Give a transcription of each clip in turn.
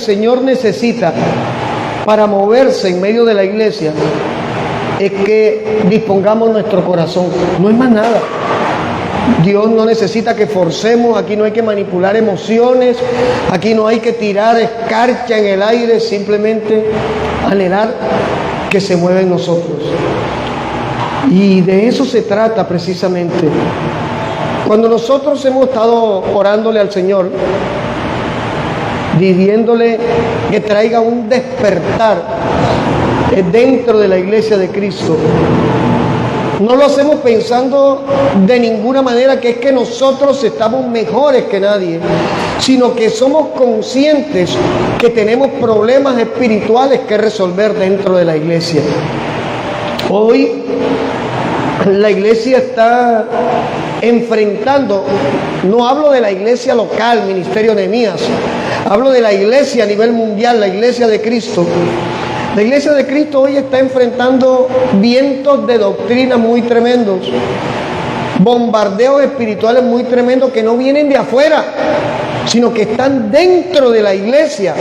el Señor necesita para moverse en medio de la iglesia es que dispongamos nuestro corazón, no es más nada. Dios no necesita que forcemos, aquí no hay que manipular emociones, aquí no hay que tirar escarcha en el aire, simplemente anhelar que se mueva en nosotros. Y de eso se trata precisamente. Cuando nosotros hemos estado orándole al Señor, pidiéndole que traiga un despertar dentro de la iglesia de Cristo, no lo hacemos pensando de ninguna manera que es que nosotros estamos mejores que nadie, sino que somos conscientes que tenemos problemas espirituales que resolver dentro de la iglesia. Hoy la iglesia está enfrentando, no hablo de la iglesia local, Ministerio Nehemías, hablo de la iglesia a nivel mundial, la iglesia de Cristo. La iglesia de Cristo hoy está enfrentando vientos de doctrina muy tremendos, bombardeos espirituales muy tremendos que no vienen de afuera, sino que están dentro de la iglesia,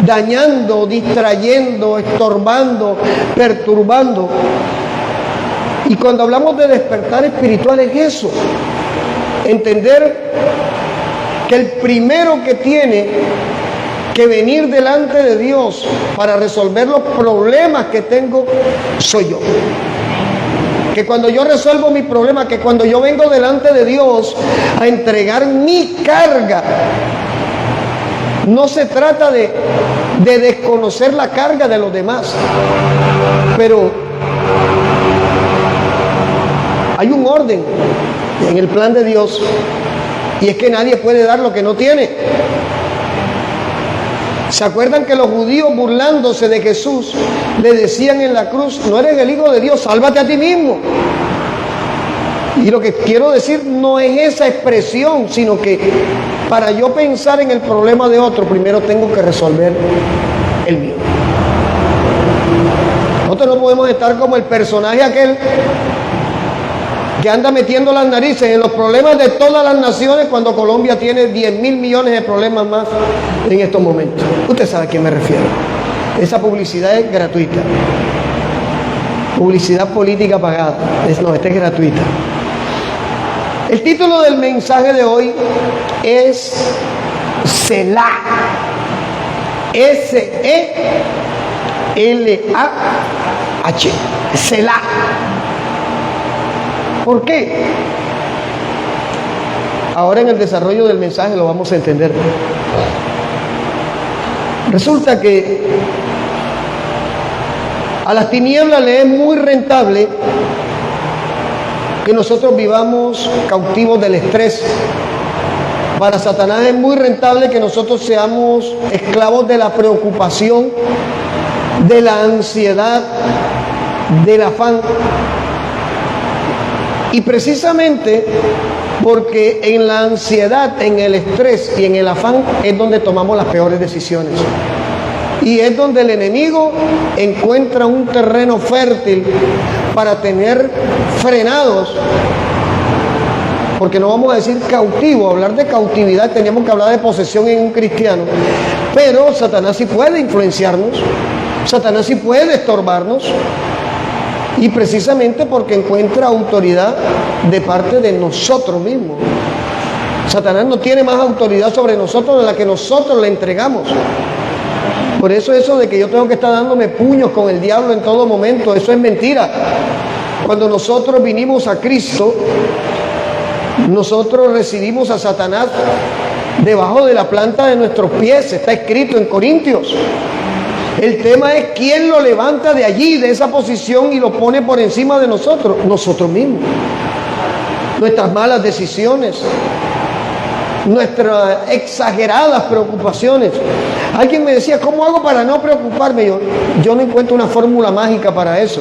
dañando, distrayendo, estorbando, perturbando. Y cuando hablamos de despertar espiritual es eso, entender que el primero que tiene que venir delante de Dios para resolver los problemas que tengo soy yo. Que cuando yo resuelvo mi problema, que cuando yo vengo delante de Dios a entregar mi carga, no se trata de desconocer la carga de los demás, pero hay un orden en el plan de Dios, y es que nadie puede dar lo que no tiene. ¿Se acuerdan que los judíos, burlándose de Jesús, le decían en la cruz: no eres el Hijo de Dios, sálvate a ti mismo? Y lo que quiero decir no es esa expresión, sino que para yo pensar en el problema de otro, primero tengo que resolver el mío. Nosotros no podemos estar como el personaje aquel que anda metiendo las narices en los problemas de todas las naciones cuando Colombia tiene 10.000 millones de problemas más en estos momentos. Usted sabe a quién me refiero. Esa publicidad es gratuita. Publicidad política pagada. No, esta es gratuita. El título del mensaje de hoy es Selah. S-E-L-A-H. Selah. ¿Por qué? Ahora en el desarrollo del mensaje lo vamos a entender. Resulta que a las tinieblas le es muy rentable que nosotros vivamos cautivos del estrés. Para Satanás es muy rentable que nosotros seamos esclavos de la preocupación, de la ansiedad, del afán. Y precisamente porque en la ansiedad, en el estrés y en el afán es donde tomamos las peores decisiones. Y es donde el enemigo encuentra un terreno fértil para tener frenados, porque no vamos a decir cautivo, hablar de cautividad, teníamos que hablar de posesión en un cristiano. Pero Satanás sí puede influenciarnos, Satanás sí puede estorbarnos. Y precisamente porque encuentra autoridad de parte de nosotros mismos. Satanás no tiene más autoridad sobre nosotros de la que nosotros le entregamos. Por eso de que yo tengo que estar dándome puños con el diablo en todo momento, eso es mentira. Cuando nosotros vinimos a Cristo, nosotros recibimos a Satanás debajo de la planta de nuestros pies, está escrito en Corintios. El tema es quién lo levanta de allí, de esa posición, y lo pone por encima de nosotros. Nosotros mismos. Nuestras malas decisiones, nuestras exageradas preocupaciones. Alguien me decía: ¿cómo hago para no preocuparme? Yo no encuentro una fórmula mágica para eso,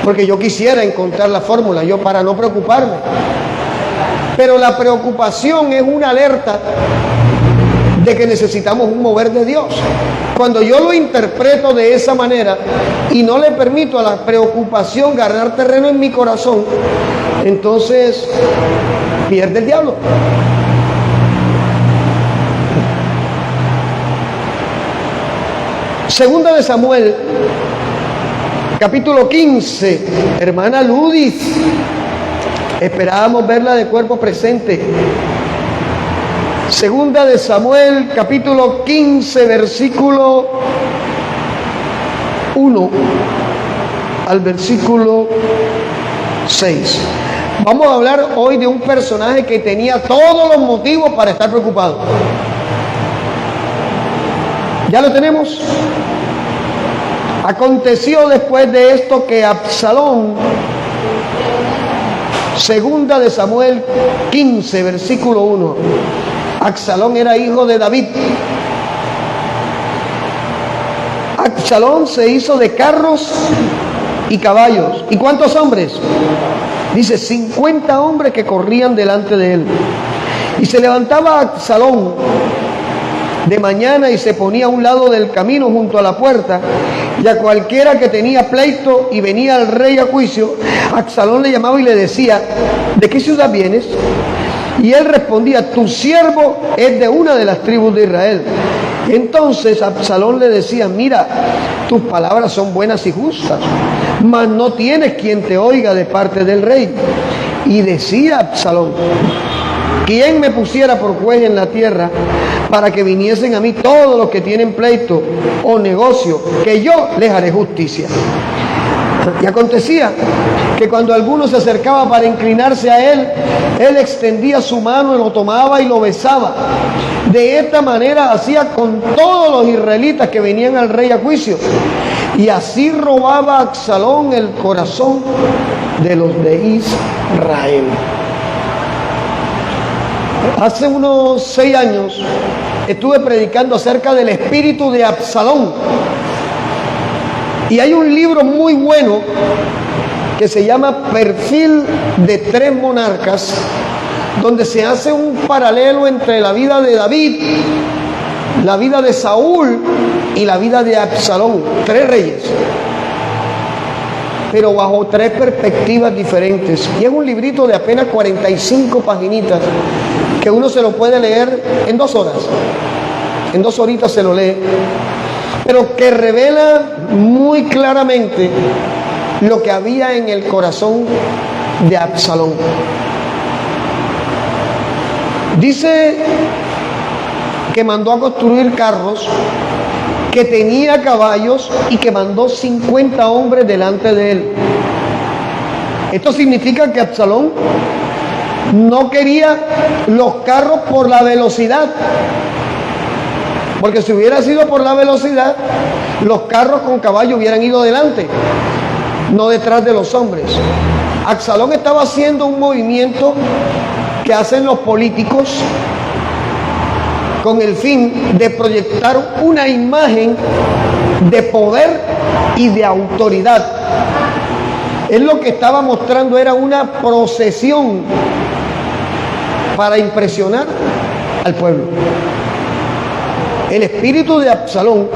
porque yo quisiera encontrar la fórmula para no preocuparme. Pero la preocupación es una alerta de que necesitamos un mover de Dios. Cuando yo lo interpreto de esa manera y no le permito a la preocupación ganar terreno en mi corazón, entonces pierde el diablo. Segunda de Samuel, capítulo 15. Hermana Ludis, esperábamos verla de cuerpo presente. Segunda de Samuel, capítulo 15, versículo 1 al versículo 6. Vamos a hablar hoy de un personaje que tenía todos los motivos para estar preocupado. ¿Ya lo tenemos? Aconteció después de esto que Absalón, segunda de Samuel 15, versículo 1. Absalón era hijo de David. Absalón se hizo de carros y caballos. ¿Y cuántos hombres? Dice 50 hombres que corrían delante de él. Y se levantaba Absalón de mañana y se ponía a un lado del camino junto a la puerta, y a cualquiera que tenía pleito y venía al rey a juicio, Absalón le llamaba y le decía: ¿de qué ciudad vienes? Y él respondía: tu siervo es de una de las tribus de Israel. Entonces Absalón le decía: mira, tus palabras son buenas y justas, mas no tienes quien te oiga de parte del rey. Y decía Absalón: ¿quién me pusiera por juez en la tierra para que viniesen a mí todos los que tienen pleito o negocio, que yo les haré justicia? Y acontecía que cuando alguno se acercaba para inclinarse a él, él extendía su mano y lo tomaba y lo besaba. De esta manera hacía con todos los israelitas que venían al rey a juicio. Y así robaba Absalón el corazón de los de Israel. Hace unos 6 años estuve predicando acerca del espíritu de Absalón. Y hay un libro muy bueno que se llama Perfil de 3 monarcas, donde se hace un paralelo entre la vida de David, la vida de Saúl y la vida de Absalón. 3 reyes, pero bajo 3 perspectivas diferentes. Y es un librito de apenas 45 paginitas que uno se lo puede leer en 2 horas. En 2 horitas se lo lee, pero que revela muy claramente lo que había en el corazón de Absalón. Dice que mandó a construir carros, que tenía caballos y que mandó 50 hombres delante de él. Esto significa que Absalón no quería los carros por la velocidad, porque si hubiera sido por la velocidad, los carros con caballo hubieran ido delante, no detrás de los hombres. Absalón estaba haciendo un movimiento que hacen los políticos con el fin de proyectar una imagen de poder y de autoridad. Él lo que estaba mostrando era una procesión para impresionar al pueblo. El espíritu de Absalón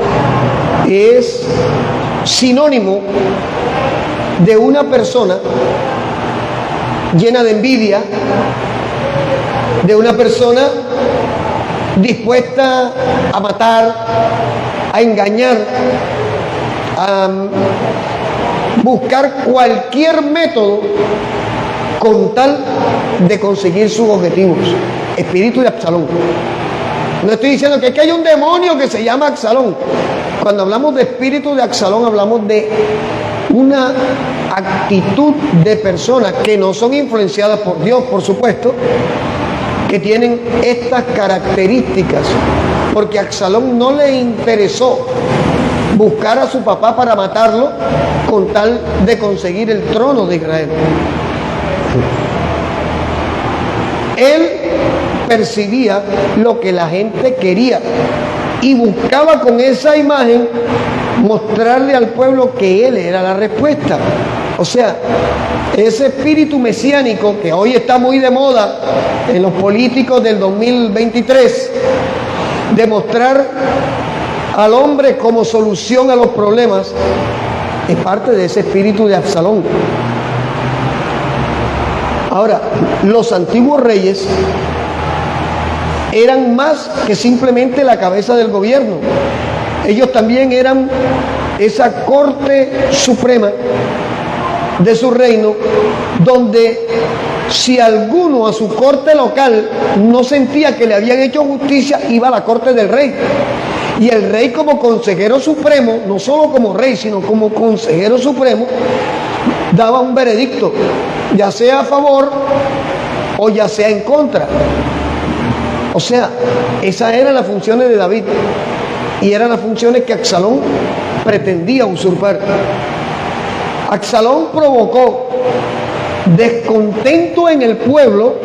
es sinónimo de una persona llena de envidia, de una persona dispuesta a matar, a engañar, a buscar cualquier método con tal de conseguir sus objetivos. Espíritu de Absalón. No estoy diciendo que hay un demonio que se llama Absalón. Cuando hablamos de espíritu de Absalón, hablamos de una actitud de personas que no son influenciadas por Dios, por supuesto, que tienen estas características, porque a Absalón no le interesó buscar a su papá para matarlo con tal de conseguir el trono de Israel. Él percibía lo que la gente quería y buscaba con esa imagen mostrarle al pueblo que él era la respuesta. O sea, ese espíritu mesiánico que hoy está muy de moda en los políticos del 2023, de mostrar al hombre como solución a los problemas, es parte de ese espíritu de Absalón. Ahora, los antiguos reyes eran más que simplemente la cabeza del gobierno. Ellos también eran esa corte suprema de su reino, donde si alguno a su corte local no sentía que le habían hecho justicia, iba a la corte del rey. Y el rey, como consejero supremo, no solo como rey, sino como consejero supremo, daba un veredicto, ya sea a favor o ya sea en contra. O sea, esas eran las funciones de David y eran las funciones que Absalón pretendía usurpar. Absalón provocó descontento en el pueblo,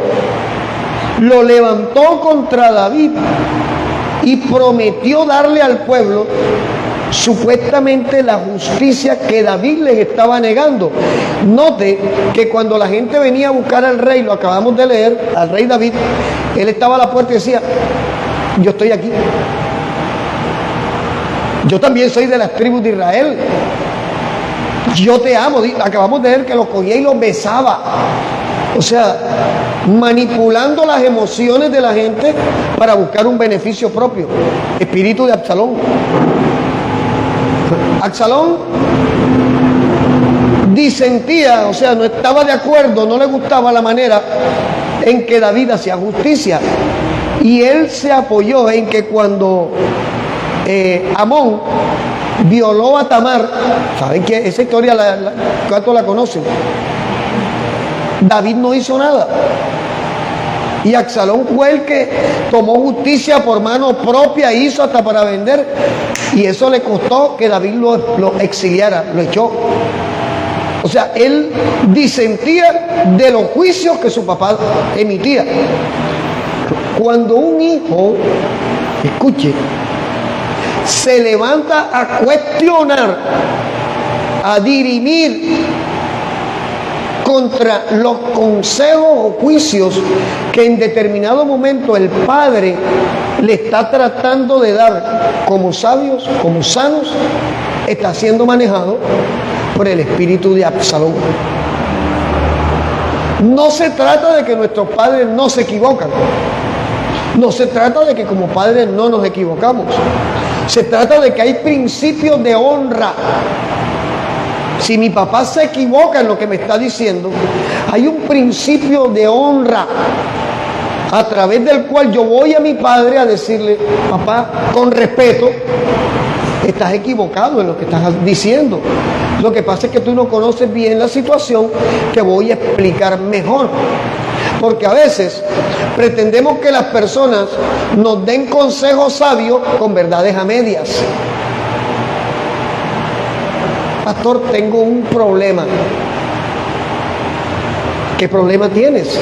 lo levantó contra David y prometió darle al pueblo supuestamente la justicia que David les estaba negando. Note que cuando la gente venía a buscar al rey, lo acabamos de leer, al rey David, él estaba a la puerta y decía: yo estoy aquí, yo también soy de las tribus de Israel, yo te amo. Acabamos de ver que lo cogía y lo besaba. O sea, manipulando las emociones de la gente para buscar un beneficio propio. Espíritu de Absalón. Absalón disentía, o sea, no estaba de acuerdo, no le gustaba la manera en que David hacía justicia. Y él se apoyó en que cuando Amón violó a Tamar, ¿saben qué? Esa historia, ¿cuántos la conocen? David no hizo nada. Y Absalón fue el que tomó justicia por mano propia, hizo hasta para vender. Y eso le costó que David lo exiliara, lo echó. O sea, él disentía de los juicios que su papá emitía. Cuando un hijo, escuche, se levanta a cuestionar, a dirimir contra los consejos o juicios que en determinado momento el padre le está tratando de dar como sabios, como sanos, está siendo manejado por el espíritu de Absalón. No se trata de que nuestros padres no se equivocan. No se trata de que como padres no nos equivocamos. Se trata de que hay principios de honra. Si mi papá se equivoca en lo que me está diciendo, hay un principio de honra a través del cual yo voy a mi padre a decirle: papá, con respeto, estás equivocado en lo que estás diciendo. Lo que pasa es que tú no conoces bien la situación, que voy a explicar mejor. Porque a veces pretendemos que las personas nos den consejos sabios con verdades a medias. Pastor, tengo un problema. ¿Qué problema tienes?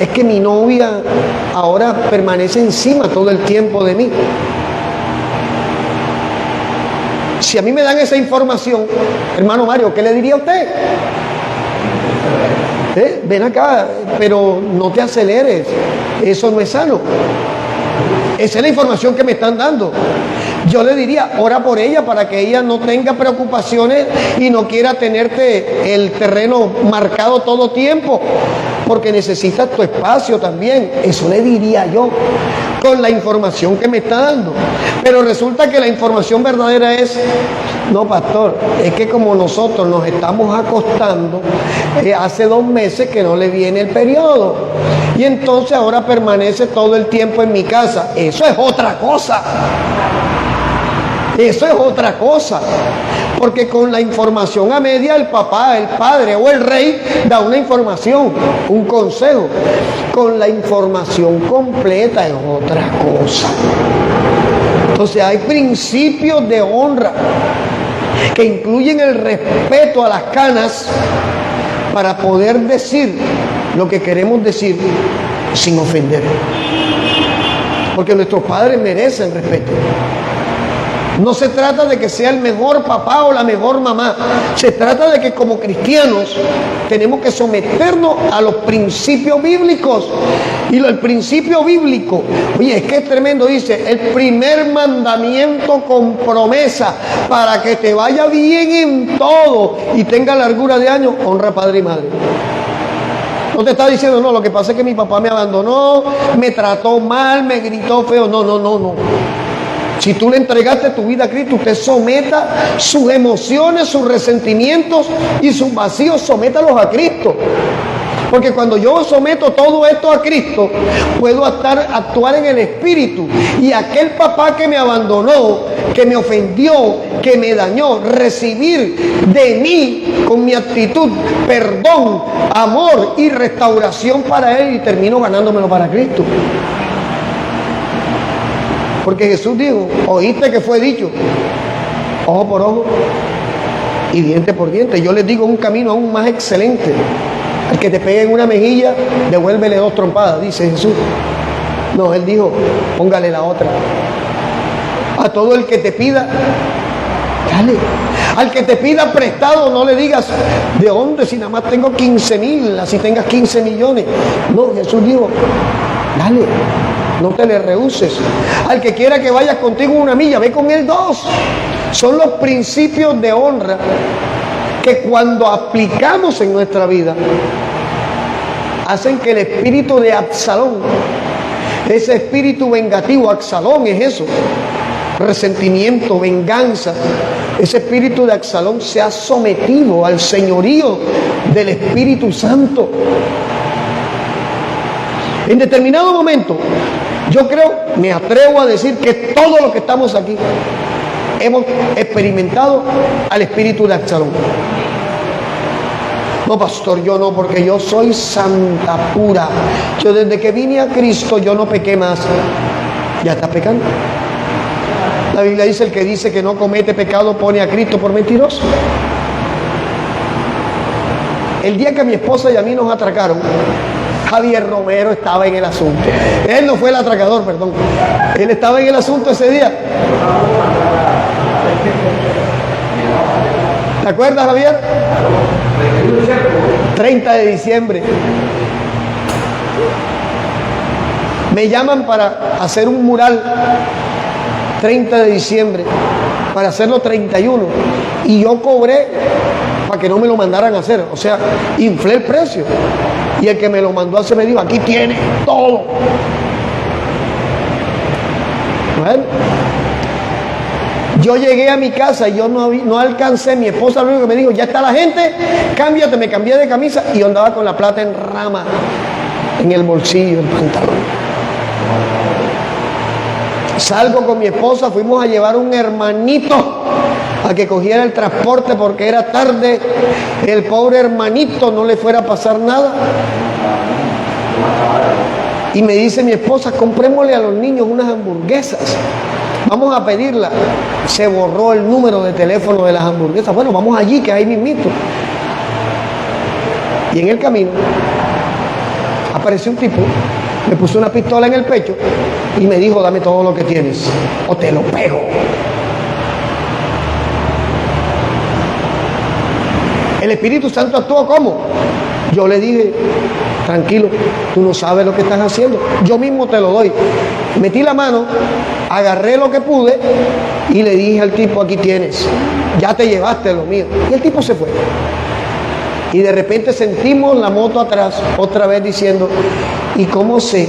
Es que mi novia ahora permanece encima todo el tiempo de mí. Si a mí me dan esa información, hermano Mario, ¿qué le diría a usted? Ven acá, pero no te aceleres. Eso no es sano. Esa es la información que me están dando. Yo le diría: ora por ella para que ella no tenga preocupaciones y no quiera tenerte el terreno marcado todo tiempo, porque necesitas tu espacio también. Eso le diría yo con la información que me está dando. Pero resulta que la información verdadera es: no, pastor, es que como nosotros nos estamos acostando, hace 2 meses que no le viene el periodo, y entonces ahora permanece todo el tiempo en mi casa. Eso es otra cosa. Eso es otra cosa. Porque con la información a media, el papá, el padre o el rey da una información, un consejo. Con la información completa es otra cosa. Entonces hay principios de honra que incluyen el respeto a las canas para poder decir lo que queremos decir sin ofender. Porque nuestros padres merecen respeto. No se trata de que sea el mejor papá o la mejor mamá. Se trata de que como cristianos tenemos que someternos a los principios bíblicos. Y el principio bíblico, oye, es que es tremendo, dice: el primer mandamiento con promesa para que te vaya bien en todo y tenga largura de años: honra a padre y madre. No te está diciendo: no, lo que pasa es que mi papá me abandonó, me trató mal, me gritó feo. No. Si tú le entregaste tu vida a Cristo, usted someta sus emociones, sus resentimientos y sus vacíos, sométalos a Cristo. Porque cuando yo someto todo esto a Cristo, puedo actuar en el Espíritu. Y aquel papá que me abandonó, que me ofendió, que me dañó, recibir de mí con mi actitud perdón, amor y restauración para él, y termino ganándomelo para Cristo. Porque Jesús dijo, oíste que fue dicho, ojo por ojo y diente por diente. Yo les digo un camino aún más excelente. El que te pegue en una mejilla, devuélvele 2 trompadas, dice Jesús. No, él dijo, póngale la otra. A todo el que te pida, dale. Al que te pida prestado, no le digas, ¿de dónde? Si nada más tengo 15,000, así tengas 15 millones. No, Jesús dijo, dale, no te le rehuses. Al que quiera que vayas contigo 1 milla, ve con él 2. Son los principios de honra que cuando aplicamos en nuestra vida, hacen que el espíritu de Absalón, ese espíritu vengativo, Absalón es eso, resentimiento, venganza, ese espíritu de Absalón se ha sometido al señorío del Espíritu Santo. En determinado momento, yo creo, me atrevo a decir que todos los que estamos aquí hemos experimentado al espíritu de Absalón. No, pastor, yo no, porque yo soy santa pura. Yo desde que vine a Cristo, yo no pequé más. Ya está pecando. La Biblia dice, el que dice que no comete pecado pone a Cristo por mentiroso. El día que a mi esposa y a mí nos atracaron, Javier Romero estaba en el asunto. Él no fue el atracador, perdón. Él estaba en el asunto ese día. ¿Te acuerdas, Javier? 30 de diciembre. Me llaman para hacer un mural 30 de diciembre, para hacerlo 31. Y yo cobré para que no me lo mandaran a hacer. O sea, inflé el precio. Y el que me lo mandó a hacer me dijo, aquí tiene todo. Bueno, yo llegué a mi casa y yo no alcancé. Mi esposa lo único que me dijo, ya está la gente, cámbiate. Me cambié de camisa y yo andaba con la plata en rama, en el bolsillo, el pantalón. Salgo con mi esposa, fuimos a llevar un hermanito a que cogiera el transporte porque era tarde. El pobre hermanito no le fuera a pasar nada. Y me dice mi esposa, comprémosle a los niños unas hamburguesas. Vamos a pedirla. Se borró el número de teléfono de las hamburguesas. Bueno, vamos allí, que hay mismito. Y en el camino apareció un tipo, me puso una pistola en el pecho y me dijo, dame todo lo que tienes o te lo pego. El Espíritu Santo actuó ¿cómo? Yo le dije, tranquilo, tú no sabes lo que estás haciendo, yo mismo te lo doy. Metí la mano, agarré lo que pude y le dije al tipo, aquí tienes, ya te llevaste lo mío. Y el tipo se fue. Y de repente sentimos la moto atrás, otra vez diciendo, ¿y cómo sé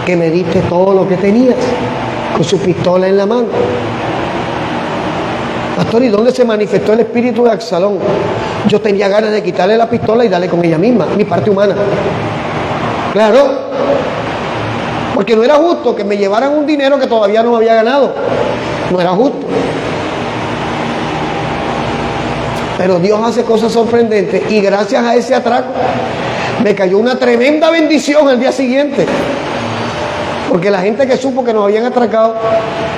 que me diste todo lo que tenías? Con su pistola en la mano. Pastor, ¿y dónde se manifestó el espíritu de Absalón? Yo tenía ganas de quitarle la pistola y darle con ella misma, mi parte humana. Claro, porque no era justo que me llevaran un dinero que todavía no me había ganado. No era justo. Pero Dios hace cosas sorprendentes y gracias a ese atraco me cayó una tremenda bendición el día siguiente. Porque la gente que supo que nos habían atracado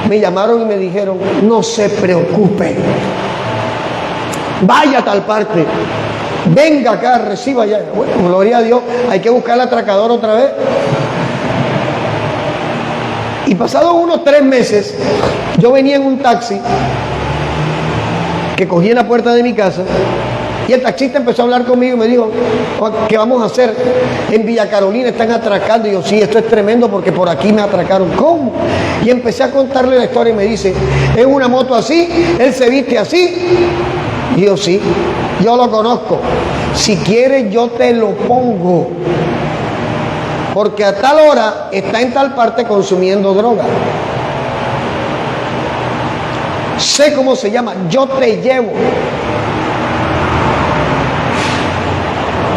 me llamaron y me dijeron, no se preocupe, vaya a tal parte, venga acá, reciba ya. Bueno, gloria a Dios, hay que buscar al atracador otra vez. Y pasados unos 3 meses, yo venía en un taxi que cogí en la puerta de mi casa y el taxista empezó a hablar conmigo y me dijo, ¿qué vamos a hacer? En Villa Carolina están atracando. Y yo, sí, esto es tremendo porque por aquí me atracaron. ¿Cómo? Y empecé a contarle la historia y me dice, es una moto así, él se viste así. Y yo, sí, yo lo conozco. Si quieres yo te lo pongo. Porque a tal hora está en tal parte consumiendo droga. sé cómo se llama, yo te llevo.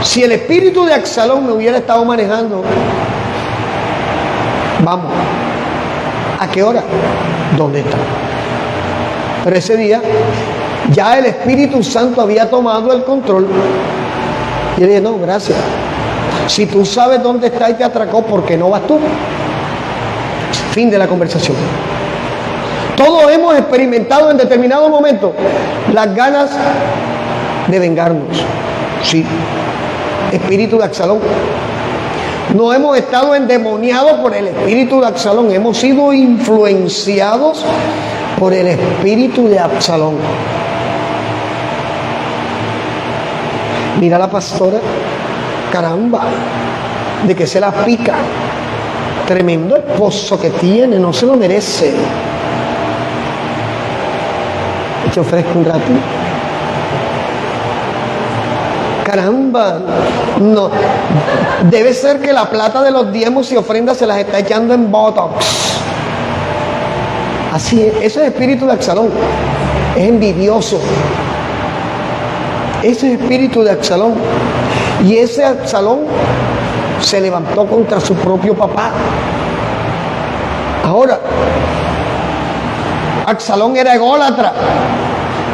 Si el espíritu de Absalón me hubiera estado manejando, vamos, ¿a qué hora? ¿Dónde está? Pero ese día ya el Espíritu Santo había tomado el control. Y le dije, no, gracias. Si tú sabes dónde está y te atracó, ¿por qué no vas tú? Fin de la conversación. Todos hemos experimentado en determinado momento las ganas de vengarnos. Sí. Espíritu de Absalón. No hemos estado endemoniados por el espíritu de Absalón. Hemos sido influenciados por el espíritu de Absalón. Mira a la pastora, caramba, de que se la pica. Tremendo esposo que tiene, no se lo merece. Te ofrezco un ratito. Caramba, no, debe ser que la plata de los diezmos y ofrendas se las está echando en Botox. Así es, ese espíritu de Absalón es envidioso. Ese espíritu de Absalón. Y ese Absalón se levantó contra su propio papá. Ahora, Absalón era ególatra.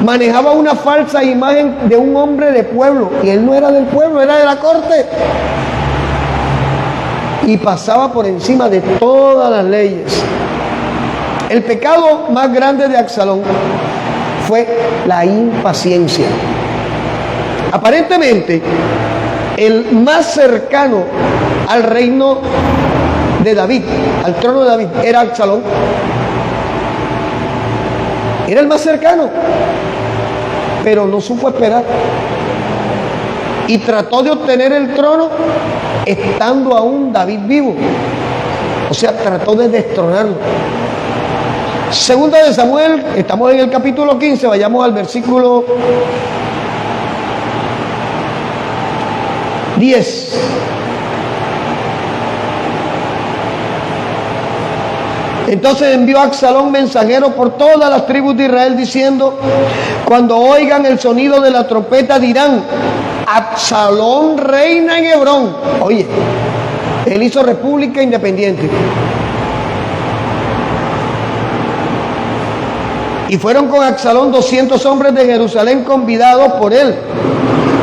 Manejaba una falsa imagen de un hombre de pueblo. Y él no era del pueblo, era de la corte. Y pasaba por encima de todas las leyes. El pecado más grande de Absalón fue la impaciencia. Aparentemente, el más cercano al reino de David, al trono de David, era Absalón. Era el más cercano, pero no supo esperar. Y trató de obtener el trono estando aún David vivo. O sea, trató de destronarlo. Segunda de Samuel, estamos en el capítulo 15, vayamos al versículo 10. Entonces envió a Absalón mensajeros por todas las tribus de Israel diciendo: cuando oigan el sonido de la trompeta dirán: Absalón reina en Hebrón. Oye, él hizo república independiente. Y fueron con Absalón 200 hombres de Jerusalén convidados por él,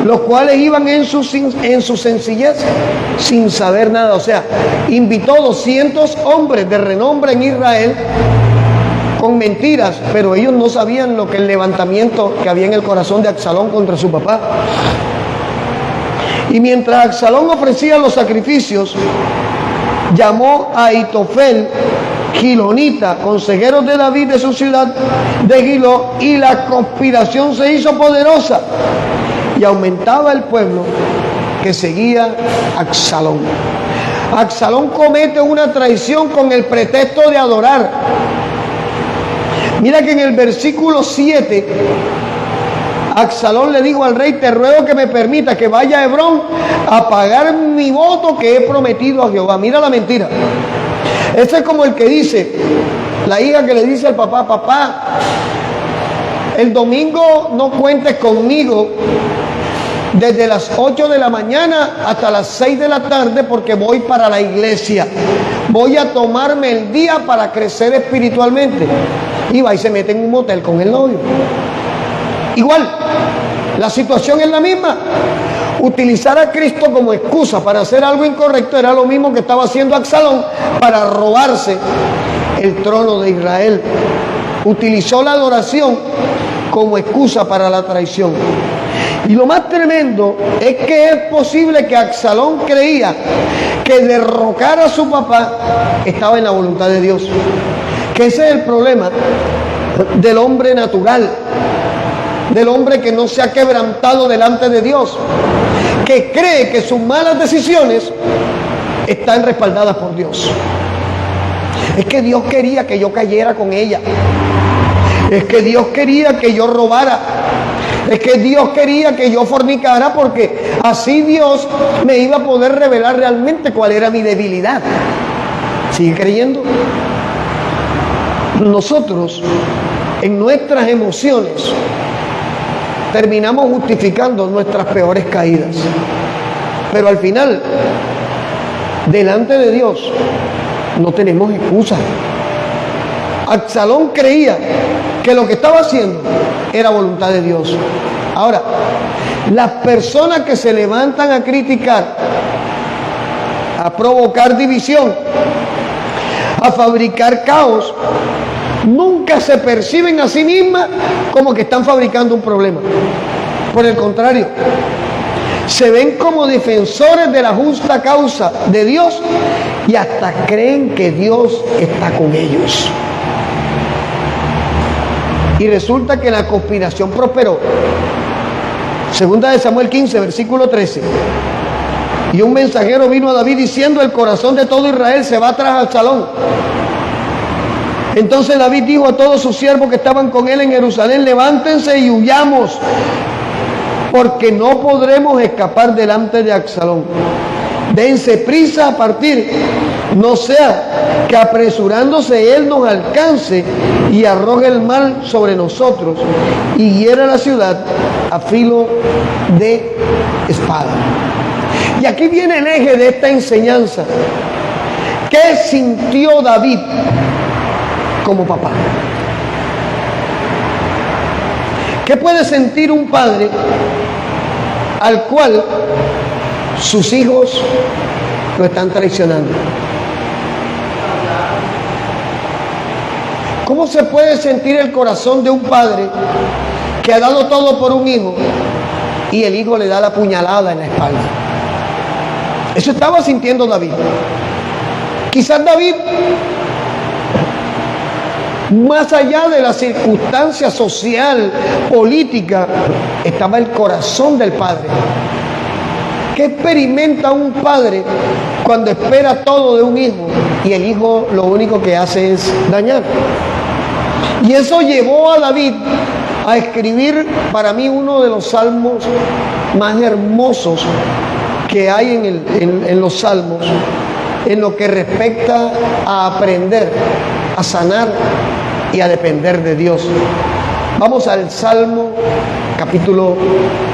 los cuales iban en su sencillez sin saber nada. O sea, invitó 200 hombres de renombre en Israel con mentiras, pero ellos no sabían lo que el levantamiento que había en el corazón de Absalón contra su papá. Y mientras Absalón ofrecía los sacrificios, llamó a Ahitofel, Gilonita, consejeros de David de su ciudad de Gilo, y la conspiración se hizo poderosa y aumentaba el pueblo que seguía a Absalón. Absalón comete una traición con el pretexto de adorar. Mira que en el versículo 7, Absalón le dijo al rey: te ruego que me permita que vaya a Hebrón a pagar mi voto que he prometido a Jehová. Mira la mentira. Ese es como el que dice, la hija que le dice al papá: papá, el domingo no cuentes conmigo desde las 8 de la mañana hasta las 6 de la tarde porque voy para la iglesia. Voy a tomarme el día para crecer espiritualmente. Y va y se mete en un motel con el novio. Igual, la situación es la misma. Utilizar a Cristo como excusa para hacer algo incorrecto era lo mismo que estaba haciendo Absalón para robarse el trono de Israel. Utilizó la adoración como excusa para la traición. Y lo más tremendo es que es posible que Absalón creía que derrocar a su papá estaba en la voluntad de Dios. Que ese es el problema del hombre natural, del hombre que no se ha quebrantado delante de Dios, que cree que sus malas decisiones están respaldadas por Dios. Es que Dios quería que yo cayera con ella. Es que Dios quería que yo robara. Es que Dios quería que yo fornicara porque así Dios me iba a poder revelar realmente cuál era mi debilidad. ¿Sigue creyendo? Nosotros en nuestras emociones, terminamos justificando nuestras peores caídas. Pero al final, delante de Dios, no tenemos excusa. Absalón creía que lo que estaba haciendo era voluntad de Dios. Ahora, las personas que se levantan a criticar, a provocar división, a fabricar caos, nunca se perciben a sí mismas como que están fabricando un problema. Por el contrario, se ven como defensores de la justa causa de Dios y hasta creen que Dios está con ellos. Y resulta que la conspiración prosperó. Segunda de Samuel 15, versículo 13. Y un mensajero vino a David diciendo: el corazón de todo Israel se va tras Absalón. Entonces David dijo a todos sus siervos que estaban con él en Jerusalén: levántense y huyamos, porque no podremos escapar delante de Absalón. Dense prisa a partir, no sea que apresurándose él nos alcance y arroje el mal sobre nosotros y hiera la ciudad a filo de espada. Y aquí viene el eje de esta enseñanza. ¿Qué sintió David como papá? ¿Qué puede sentir un padre al cual sus hijos lo están traicionando? ¿Cómo se puede sentir el corazón de un padre que ha dado todo por un hijo y el hijo le da la puñalada en la espalda? Eso estaba sintiendo David. Quizás David, más allá de la circunstancia social, política, estaba el corazón del padre. ¿Qué experimenta un padre cuando espera todo de un hijo y el hijo lo único que hace es dañar? Y eso llevó a David a escribir para mí uno de los salmos más hermosos que hay en los salmos, en lo que respecta a aprender, a sanar y a depender de Dios. Vamos al Salmo capítulo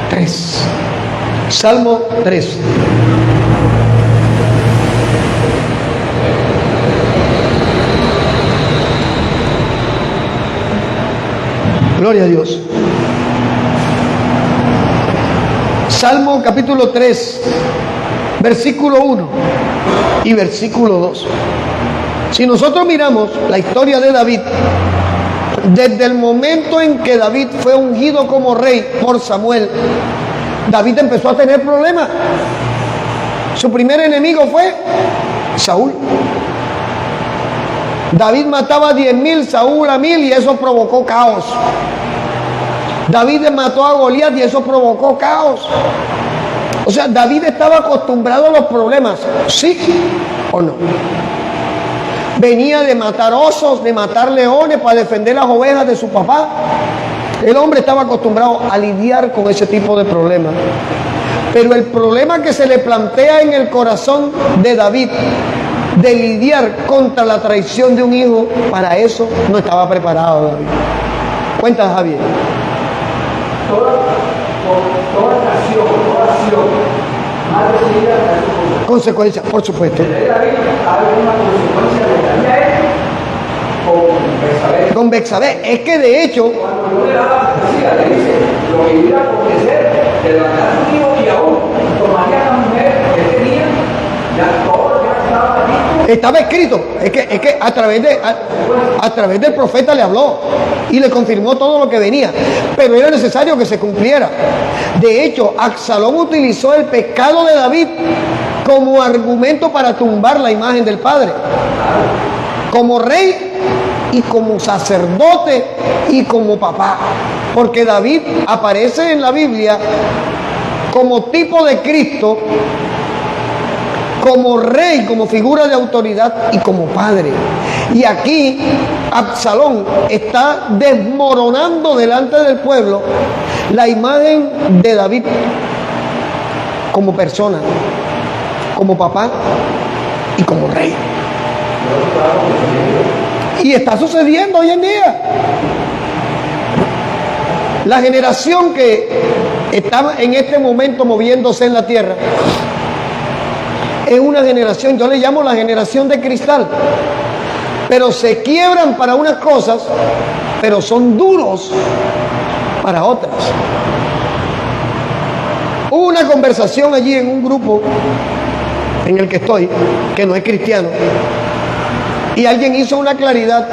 3. Salmo 3. Gloria a Dios. Salmo capítulo 3, versículo 1 y versículo 2. Si nosotros miramos la historia de David, desde el momento en que David fue ungido como rey por Samuel, David empezó a tener problemas. Su primer enemigo fue Saúl. David mataba a 10,000, Saúl a 1,000 y eso provocó caos. David mató a Goliat y eso provocó caos. O sea, David estaba acostumbrado a los problemas, ¿sí o no? Venía de matar osos, de matar leones para defender las ovejas de su papá. El hombre estaba acostumbrado a lidiar con ese tipo de problemas. Pero el problema que se le plantea en el corazón de David, de lidiar contra la traición de un hijo, para eso no estaba preparado David. Cuenta, Javier. Toda acción más recibida trae consecuencias, por supuesto. David hay una consecuencia de la ley con Betsabé. Con Betsabé. Es que de hecho, cuando no le da la profecía, le dice lo que iba a acontecer, te levantarás un hijo y aún tomaría a la mujer que tenía, ya todo ya estaba listo. estaba escrito. Es que a través del profeta le habló y le confirmó todo lo que venía, pero era necesario que se cumpliera. De hecho, Absalón utilizó el pecado de David como argumento para tumbar la imagen del padre, como rey y como sacerdote y como papá, porque David aparece en la Biblia como tipo de Cristo, como rey, como figura de autoridad y como padre. Y aquí Absalón está desmoronando delante del pueblo la imagen de David como persona, como papá y como rey. Y está sucediendo hoy en día. La generación que está en este momento moviéndose en la tierra es una generación, yo le llamo la generación de cristal, pero se quiebran para unas cosas, pero son duros para otras. Hubo una conversación allí en un grupo en el que estoy, que no es cristiano, y alguien hizo una claridad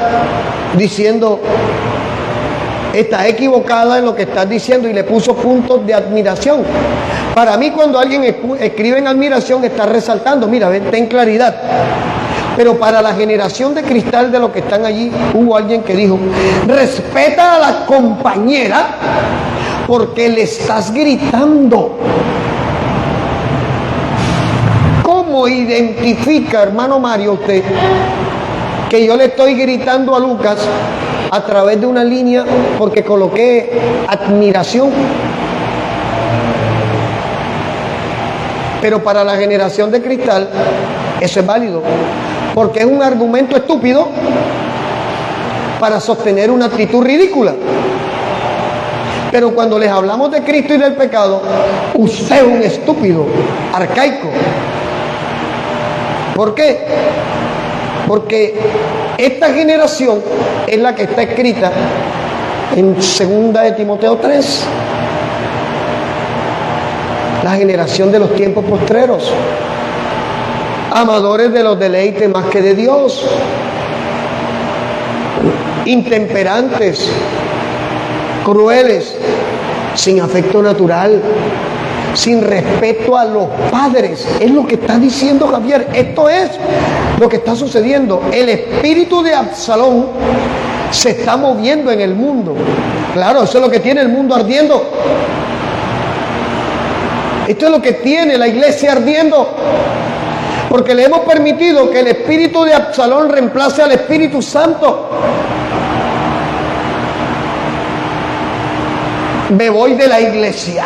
diciendo: está equivocada en lo que estás diciendo, y le puso puntos de admiración. Para mí, cuando alguien escribe en admiración, está resaltando: mira, ten claridad. Pero para la generación de cristal de los que están allí, hubo alguien que dijo: respeta a la compañera porque le estás gritando. ¿Cómo identifica, hermano Mario, usted que yo le estoy gritando a Lucas a través de una línea porque coloqué admiración? Pero para la generación de cristal eso es válido, porque es un argumento estúpido para sostener una actitud ridícula. Pero cuando les hablamos de Cristo y del pecado, usted es un estúpido, arcaico. ¿Por qué? Porque esta generación es la que está escrita en 2 de Timoteo 3. La generación de los tiempos postreros, amadores de los deleites más que de Dios, intemperantes, crueles, sin afecto natural, sin respeto a los padres. Es lo que está diciendo Javier. Esto es lo que está sucediendo. El espíritu de Absalón se está moviendo en el mundo. Claro, eso es lo que tiene el mundo ardiendo. Esto es lo que tiene la iglesia ardiendo, porque le hemos permitido que el espíritu de Absalón reemplace al Espíritu Santo. Me voy de la iglesia.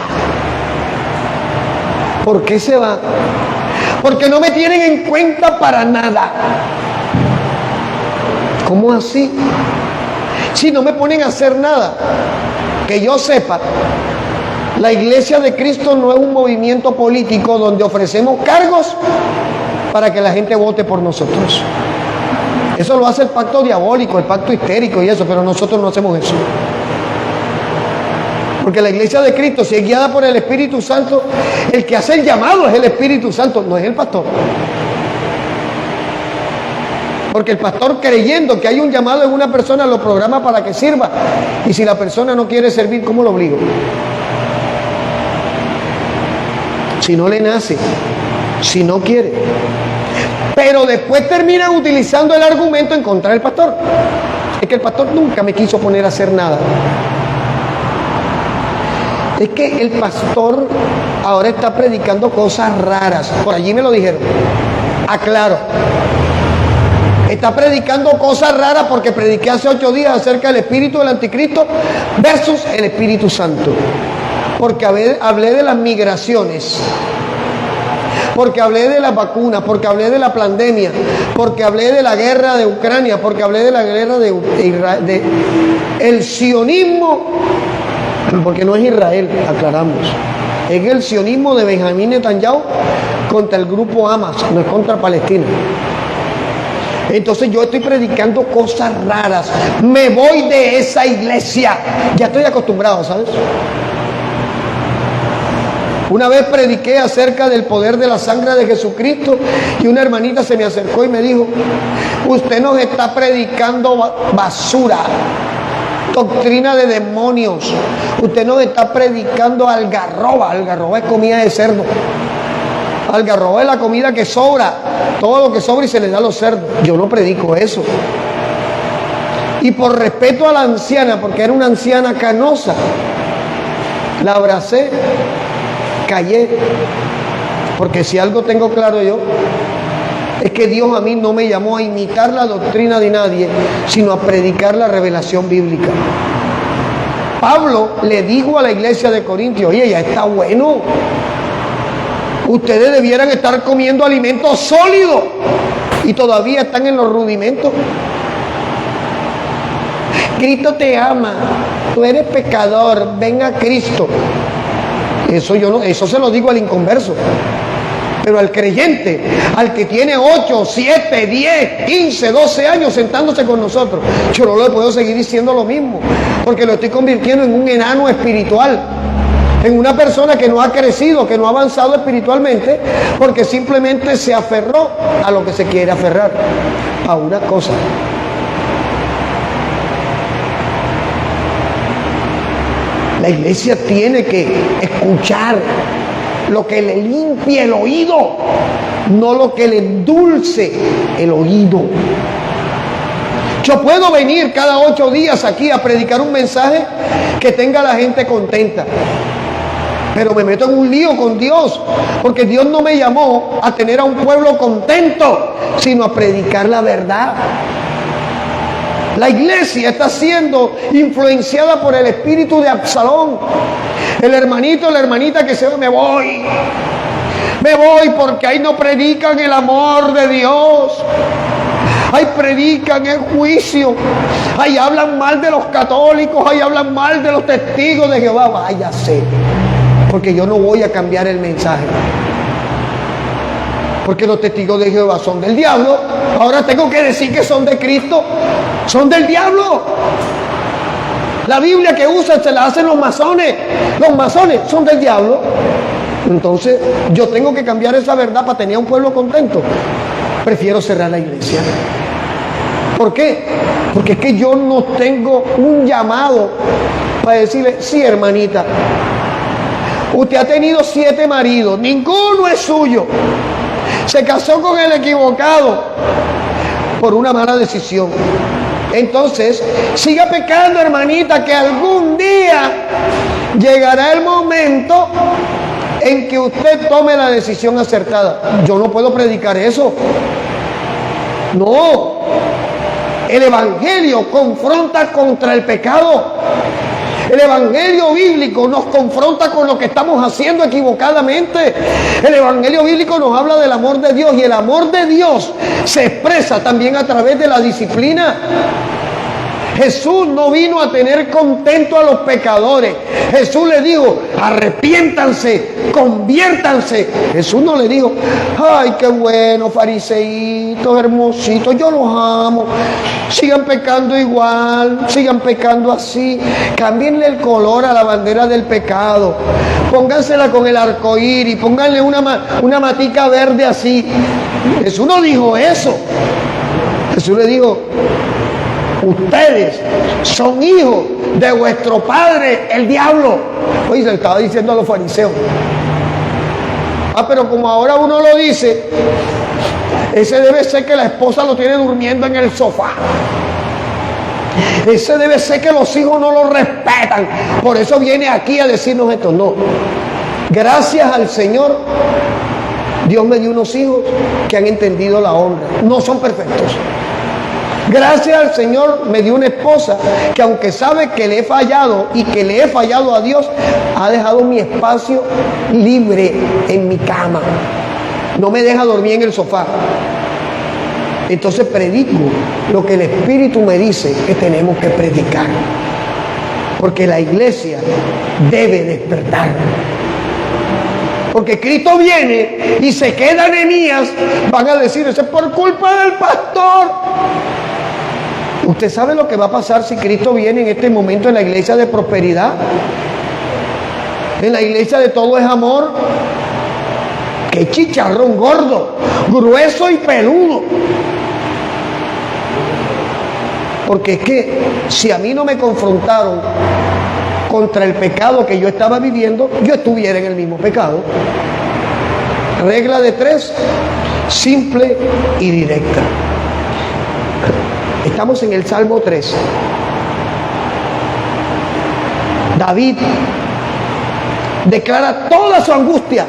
¿Por qué se va? Porque no me tienen en cuenta para nada. ¿Cómo así? Si no me ponen a hacer nada, que yo sepa, la Iglesia de Cristo no es un movimiento político donde ofrecemos cargos para que la gente vote por nosotros. Eso lo hace el pacto diabólico, el pacto histérico y eso, pero nosotros no hacemos eso. Porque la Iglesia de Cristo, si es guiada por el Espíritu Santo, el que hace el llamado es el Espíritu Santo, no es el pastor. Porque el pastor, creyendo que hay un llamado en una persona, lo programa para que sirva. Y si la persona no quiere servir, ¿cómo lo obligo? Si no le nace, si no quiere. Pero después terminan utilizando el argumento en contra del pastor. Es que el pastor nunca me quiso poner a hacer nada. Es que el pastor ahora está predicando cosas raras. Por allí me lo dijeron. Aclaro. Está predicando cosas raras porque prediqué hace 8 días acerca del espíritu del anticristo versus el Espíritu Santo. Porque hablé de las migraciones, porque hablé de las vacunas, porque hablé de la pandemia, porque hablé de la guerra de Ucrania, porque hablé de la guerra de Israel, el sionismo, porque no es Israel, aclaramos, es el sionismo de Benjamín Netanyahu contra el grupo Hamas, no es contra Palestina. Entonces yo estoy predicando cosas raras, me voy de esa iglesia, ya estoy acostumbrado, ¿sabes? Una vez prediqué acerca del poder de la sangre de Jesucristo y una hermanita se me acercó y me dijo: usted nos está predicando basura, doctrina de demonios, usted nos está predicando algarroba. Algarroba es comida de cerdo, algarroba es la comida que sobra, todo lo que sobra y se le da a los cerdos. Yo no predico eso. Y por respeto a la anciana, porque era una anciana canosa, la abracé, callé, porque si algo tengo claro yo, es que Dios a mí no me llamó a imitar la doctrina de nadie, sino a predicar la revelación bíblica. Pablo le dijo a la iglesia de Corintios: oye, ya está bueno, ustedes debieran estar comiendo alimentos sólidos y todavía están en los rudimentos. Cristo te ama, tú eres pecador, ven a Cristo. Eso se lo digo al inconverso. Pero al creyente, al que tiene 8, 7, 10, 15, 12 años sentándose con nosotros, yo no le puedo seguir diciendo lo mismo, porque lo estoy convirtiendo en un enano espiritual, en una persona que no ha crecido, que no ha avanzado espiritualmente, porque simplemente se aferró a lo que se quiere aferrar, a una cosa. La iglesia tiene que escuchar lo que le limpie el oído, no lo que le endulce el oído. Yo puedo venir cada 8 días aquí a predicar un mensaje que tenga a la gente contenta, pero me meto en un lío con Dios, porque Dios no me llamó a tener a un pueblo contento, sino a predicar la verdad. La iglesia está siendo influenciada por el espíritu de Absalón. El hermanito, la hermanita que se va, me voy porque ahí no predican el amor de Dios. Ahí predican el juicio. Ahí hablan mal de los católicos, ahí hablan mal de los testigos de Jehová. Váyase, porque yo no voy a cambiar el mensaje. Porque los testigos de Jehová son del diablo. Ahora tengo que decir que son de Cristo. Son del diablo. La Biblia que usan se la hacen los masones. Los masones son del diablo. Entonces yo tengo que cambiar esa verdad para tener a un pueblo contento. Prefiero cerrar la iglesia. ¿Por qué? Porque es que yo no tengo un llamado para decirle, sí, hermanita, usted ha tenido 7 maridos, ninguno es suyo. Se casó con el equivocado por una mala decisión. Entonces, siga pecando, hermanita, que algún día llegará el momento en que usted tome la decisión acertada. Yo no puedo predicar eso. No. El Evangelio confronta contra el pecado. El Evangelio bíblico nos confronta con lo que estamos haciendo equivocadamente. El Evangelio bíblico nos habla del amor de Dios, y el amor de Dios se expresa también a través de la disciplina. Jesús no vino a tener contento a los pecadores. Jesús le dijo, arrepiéntanse, conviértanse. Jesús no le dijo, ay, qué bueno, fariseitos, hermositos, yo los amo. Sigan pecando igual, sigan pecando así. Cámbienle el color a la bandera del pecado. Póngansela con el arco iris, pónganle una matica verde así. Jesús no dijo eso. Jesús le dijo, ustedes son hijos de vuestro padre, el diablo. Oye, se lo estaba diciendo a los fariseos. Pero como ahora uno lo dice, ese debe ser que la esposa lo tiene durmiendo en el sofá. Ese debe ser que los hijos no lo respetan. Por eso viene aquí a decirnos esto. No. Gracias al Señor, Dios me dio unos hijos que han entendido la honra. No son perfectos. Gracias al Señor me dio una esposa que, aunque sabe que le he fallado y que le he fallado a Dios, ha dejado mi espacio libre en mi cama. No me deja dormir en el sofá. Entonces predico lo que el Espíritu me dice que tenemos que predicar. Porque la iglesia debe despertar. Porque Cristo viene y se queda Nehemías, van a decir, eso es por culpa del pastor. ¿Usted sabe lo que va a pasar si Cristo viene en este momento en la iglesia de prosperidad? En la iglesia de todo es amor. ¡Qué chicharrón gordo, grueso y peludo! Porque es que si a mí no me confrontaron contra el pecado que yo estaba viviendo, yo estuviera en el mismo pecado. Regla de 3, simple y directa. Estamos en el Salmo 3. David declara toda su angustia.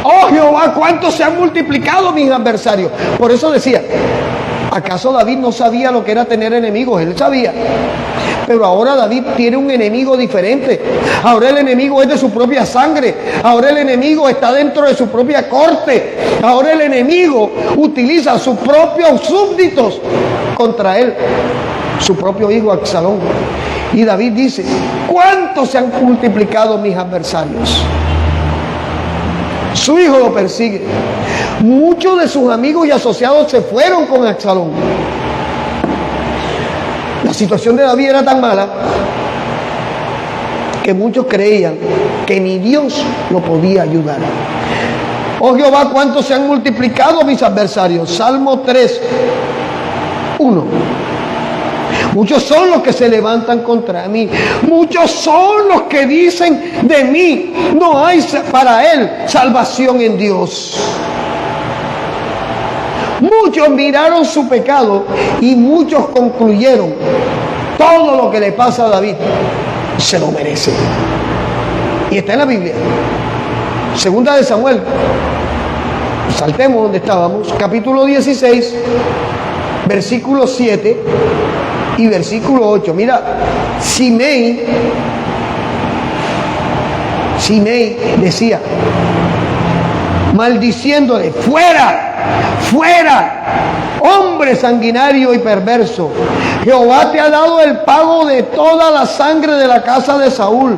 Oh Jehová, cuántos se han multiplicado mis adversarios. Por eso decía, ¿acaso David no sabía lo que era tener enemigos? Él sabía. Pero ahora David tiene un enemigo diferente. Ahora el enemigo es de su propia sangre. Ahora el enemigo está dentro de su propia corte. Ahora el enemigo utiliza a sus propios súbditos contra él. Su propio hijo Absalón. Y David dice: ¿cuántos se han multiplicado mis adversarios? Su hijo lo persigue. Muchos de sus amigos y asociados se fueron con Absalón. La situación de David era tan mala que muchos creían que ni Dios lo podía ayudar. Oh Jehová, ¿cuántos se han multiplicado mis adversarios? Salmo 3, 1. Muchos son los que se levantan contra mí. Muchos son los que dicen de mí: no hay para él salvación en Dios. Muchos miraron su pecado y muchos concluyeron: todo lo que le pasa a David se lo merece. Y está en la Biblia. Segunda de Samuel. Saltemos donde estábamos. Capítulo 16, versículo 7 y versículo 8. Mira, Simei decía, maldiciéndole: fuera, fuera, hombre sanguinario y perverso. Jehová te ha dado el pago de toda la sangre de la casa de Saúl,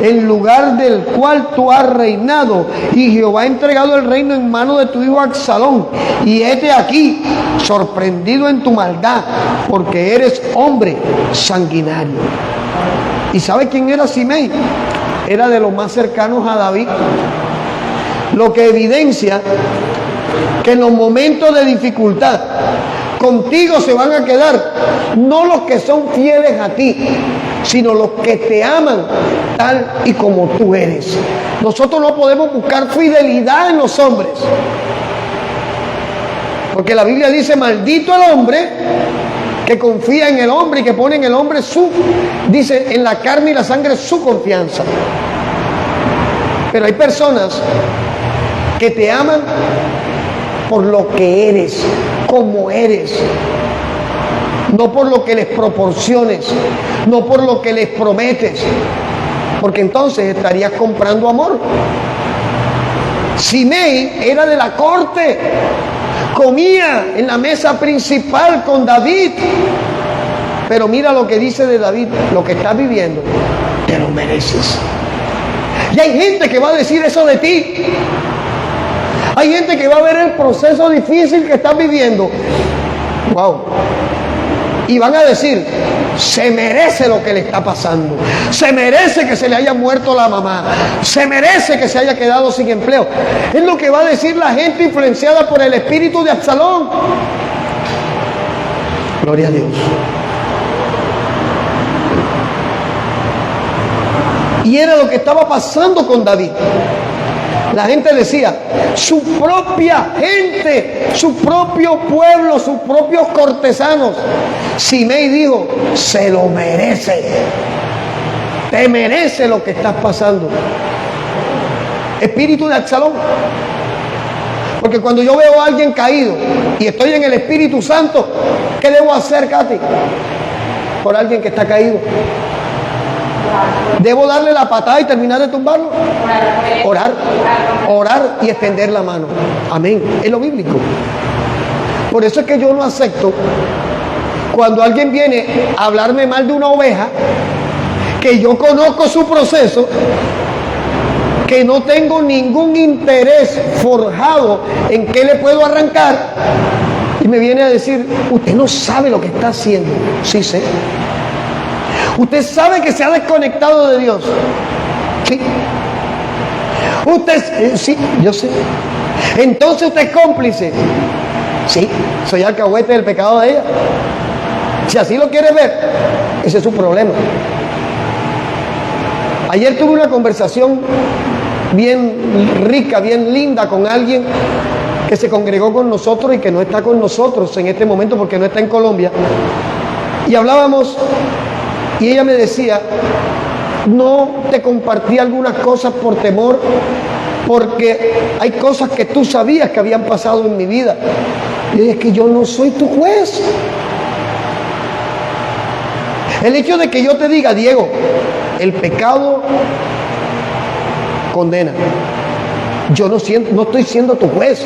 en lugar del cual tú has reinado, y Jehová ha entregado el reino en mano de tu hijo Absalón. Y hete aquí, sorprendido en tu maldad, porque eres hombre sanguinario. ¿Y sabe quién era Simei? Era de los más cercanos a David, lo que evidencia que en los momentos de dificultad contigo se van a quedar no los que son fieles a ti, sino los que te aman tal y como tú eres. Nosotros no podemos buscar fidelidad en los hombres, porque la Biblia dice: maldito el hombre que confía en el hombre y que pone en el hombre dice, en la carne y la sangre su confianza. Pero hay personas que te aman por lo que eres, como eres, no por lo que les proporciones, no por lo que les prometes, porque entonces estarías comprando amor. Simei era de la corte, comía en la mesa principal con David, pero mira lo que dice de David: lo que estás viviendo te lo mereces. Y hay gente que va a decir eso de ti. Hay gente que va a ver el proceso difícil que estás viviendo. Wow. Y van a decir: se merece lo que le está pasando. Se merece que se le haya muerto la mamá. Se merece que se haya quedado sin empleo. Es lo que va a decir la gente influenciada por el espíritu de Absalón. Gloria a Dios. Y era lo que estaba pasando con David. La gente decía: su propia gente, su propio pueblo, sus propios cortesanos. Simei dijo: se lo merece. Te merece lo que estás pasando. Espíritu de Absalón. Porque cuando yo veo a alguien caído y estoy en el Espíritu Santo, ¿qué debo hacer, Katy? Por alguien que está caído. ¿Debo darle la patada y terminar de tumbarlo? Orar y extender la mano. Amén. Es lo bíblico. Por eso es que yo no acepto cuando alguien viene a hablarme mal de una oveja, que yo conozco su proceso, que no tengo ningún interés forjado en qué le puedo arrancar, y me viene a decir: usted no sabe lo que está haciendo. Sí sé. Usted sabe que se ha desconectado de Dios. Sí. Usted, sí, yo sé. Entonces usted es cómplice. Sí, soy alcahuete del pecado de ella. Si así lo quiere ver, ese es su problema. Ayer tuve una conversación bien rica, bien linda con alguien que se congregó con nosotros y que no está con nosotros en este momento porque no está en Colombia. Y hablábamos y ella me decía: no te compartí algunas cosas por temor, porque hay cosas que tú sabías que habían pasado en mi vida. Y es que yo no soy tu juez. El hecho de que yo te diga, Diego, el pecado condena. Yo no estoy siendo tu juez,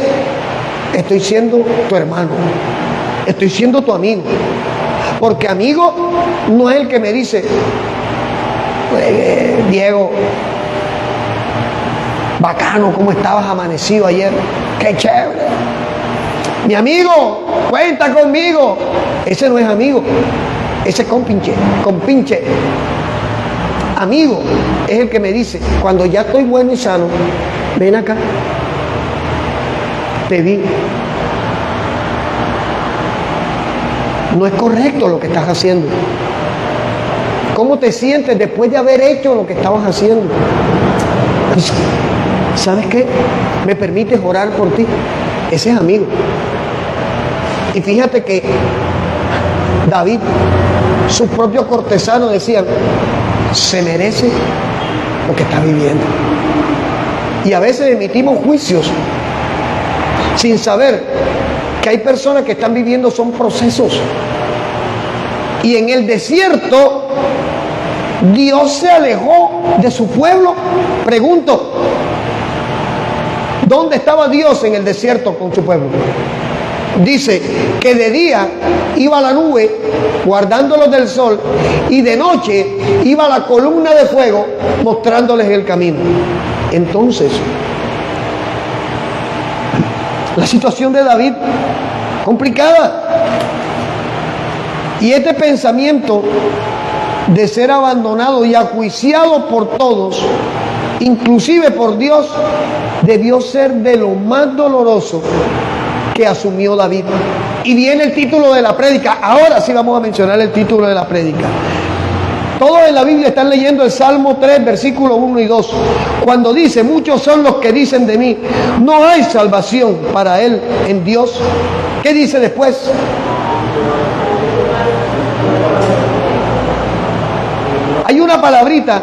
estoy siendo tu hermano, estoy siendo tu amigo. Porque amigo no es el que me dice, Diego, bacano, ¿cómo estabas amanecido ayer? ¡Qué chévere! Mi amigo, cuenta conmigo. Ese no es amigo, ese es compinche. Amigo es el que me dice, cuando ya estoy bueno y sano, ven acá, te vi. No es correcto lo que estás haciendo. ¿Cómo te sientes después de haber hecho lo que estabas haciendo? ¿Sabes qué? ¿Me permites orar por ti? Ese es amigo. Y fíjate que David, sus propios cortesanos decían, se merece lo que está viviendo. Y a veces emitimos juicios sin saber que hay personas que están viviendo son procesos. Y en el desierto Dios se alejó de su pueblo. Pregunto, ¿dónde estaba Dios en el desierto con su pueblo? Dice que de día iba la nube guardándolos del sol y de noche iba la columna de fuego mostrándoles el camino. Entonces, la situación de David, complicada. Y este pensamiento de ser abandonado y ajuiciado por todos, inclusive por Dios, debió ser de lo más doloroso que asumió David. Y viene el título de la prédica. Ahora sí vamos a mencionar el título de la prédica. Todos en la Biblia están leyendo el Salmo 3, versículos 1 y 2. Cuando dice, muchos son los que dicen de mí, no hay salvación para él en Dios. ¿Qué dice después? Hay una palabrita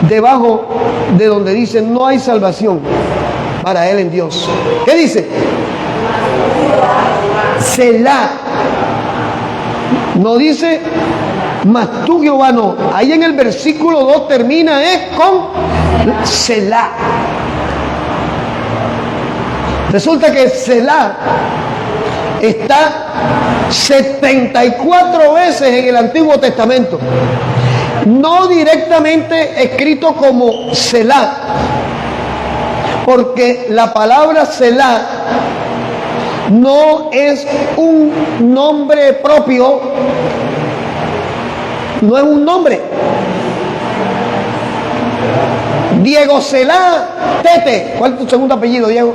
debajo de donde dice, no hay salvación para él en Dios. ¿Qué dice? Selah. No dice, mas tú Jehová no. Ahí en el versículo 2 termina con Selah. Resulta que Selah está 74 veces en el Antiguo Testamento. No directamente escrito como Selah, porque la palabra Selah no es un nombre propio, no es un nombre. Diego Selah Tete, ¿cuál es tu segundo apellido, Diego?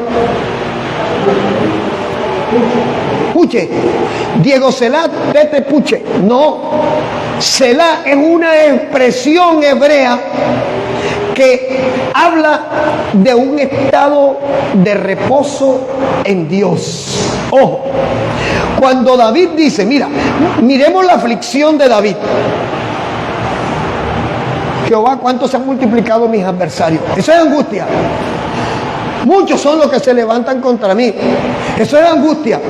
Puche. Diego Selah Tete Puche. No, Selah es una expresión hebrea que habla de un estado de reposo en Dios. Ojo, cuando David dice, mira, miremos la aflicción de David. Jehová, ¿cuánto se han multiplicado mis adversarios? Eso es angustia. Muchos son los que se levantan contra mí. Eso es angustia.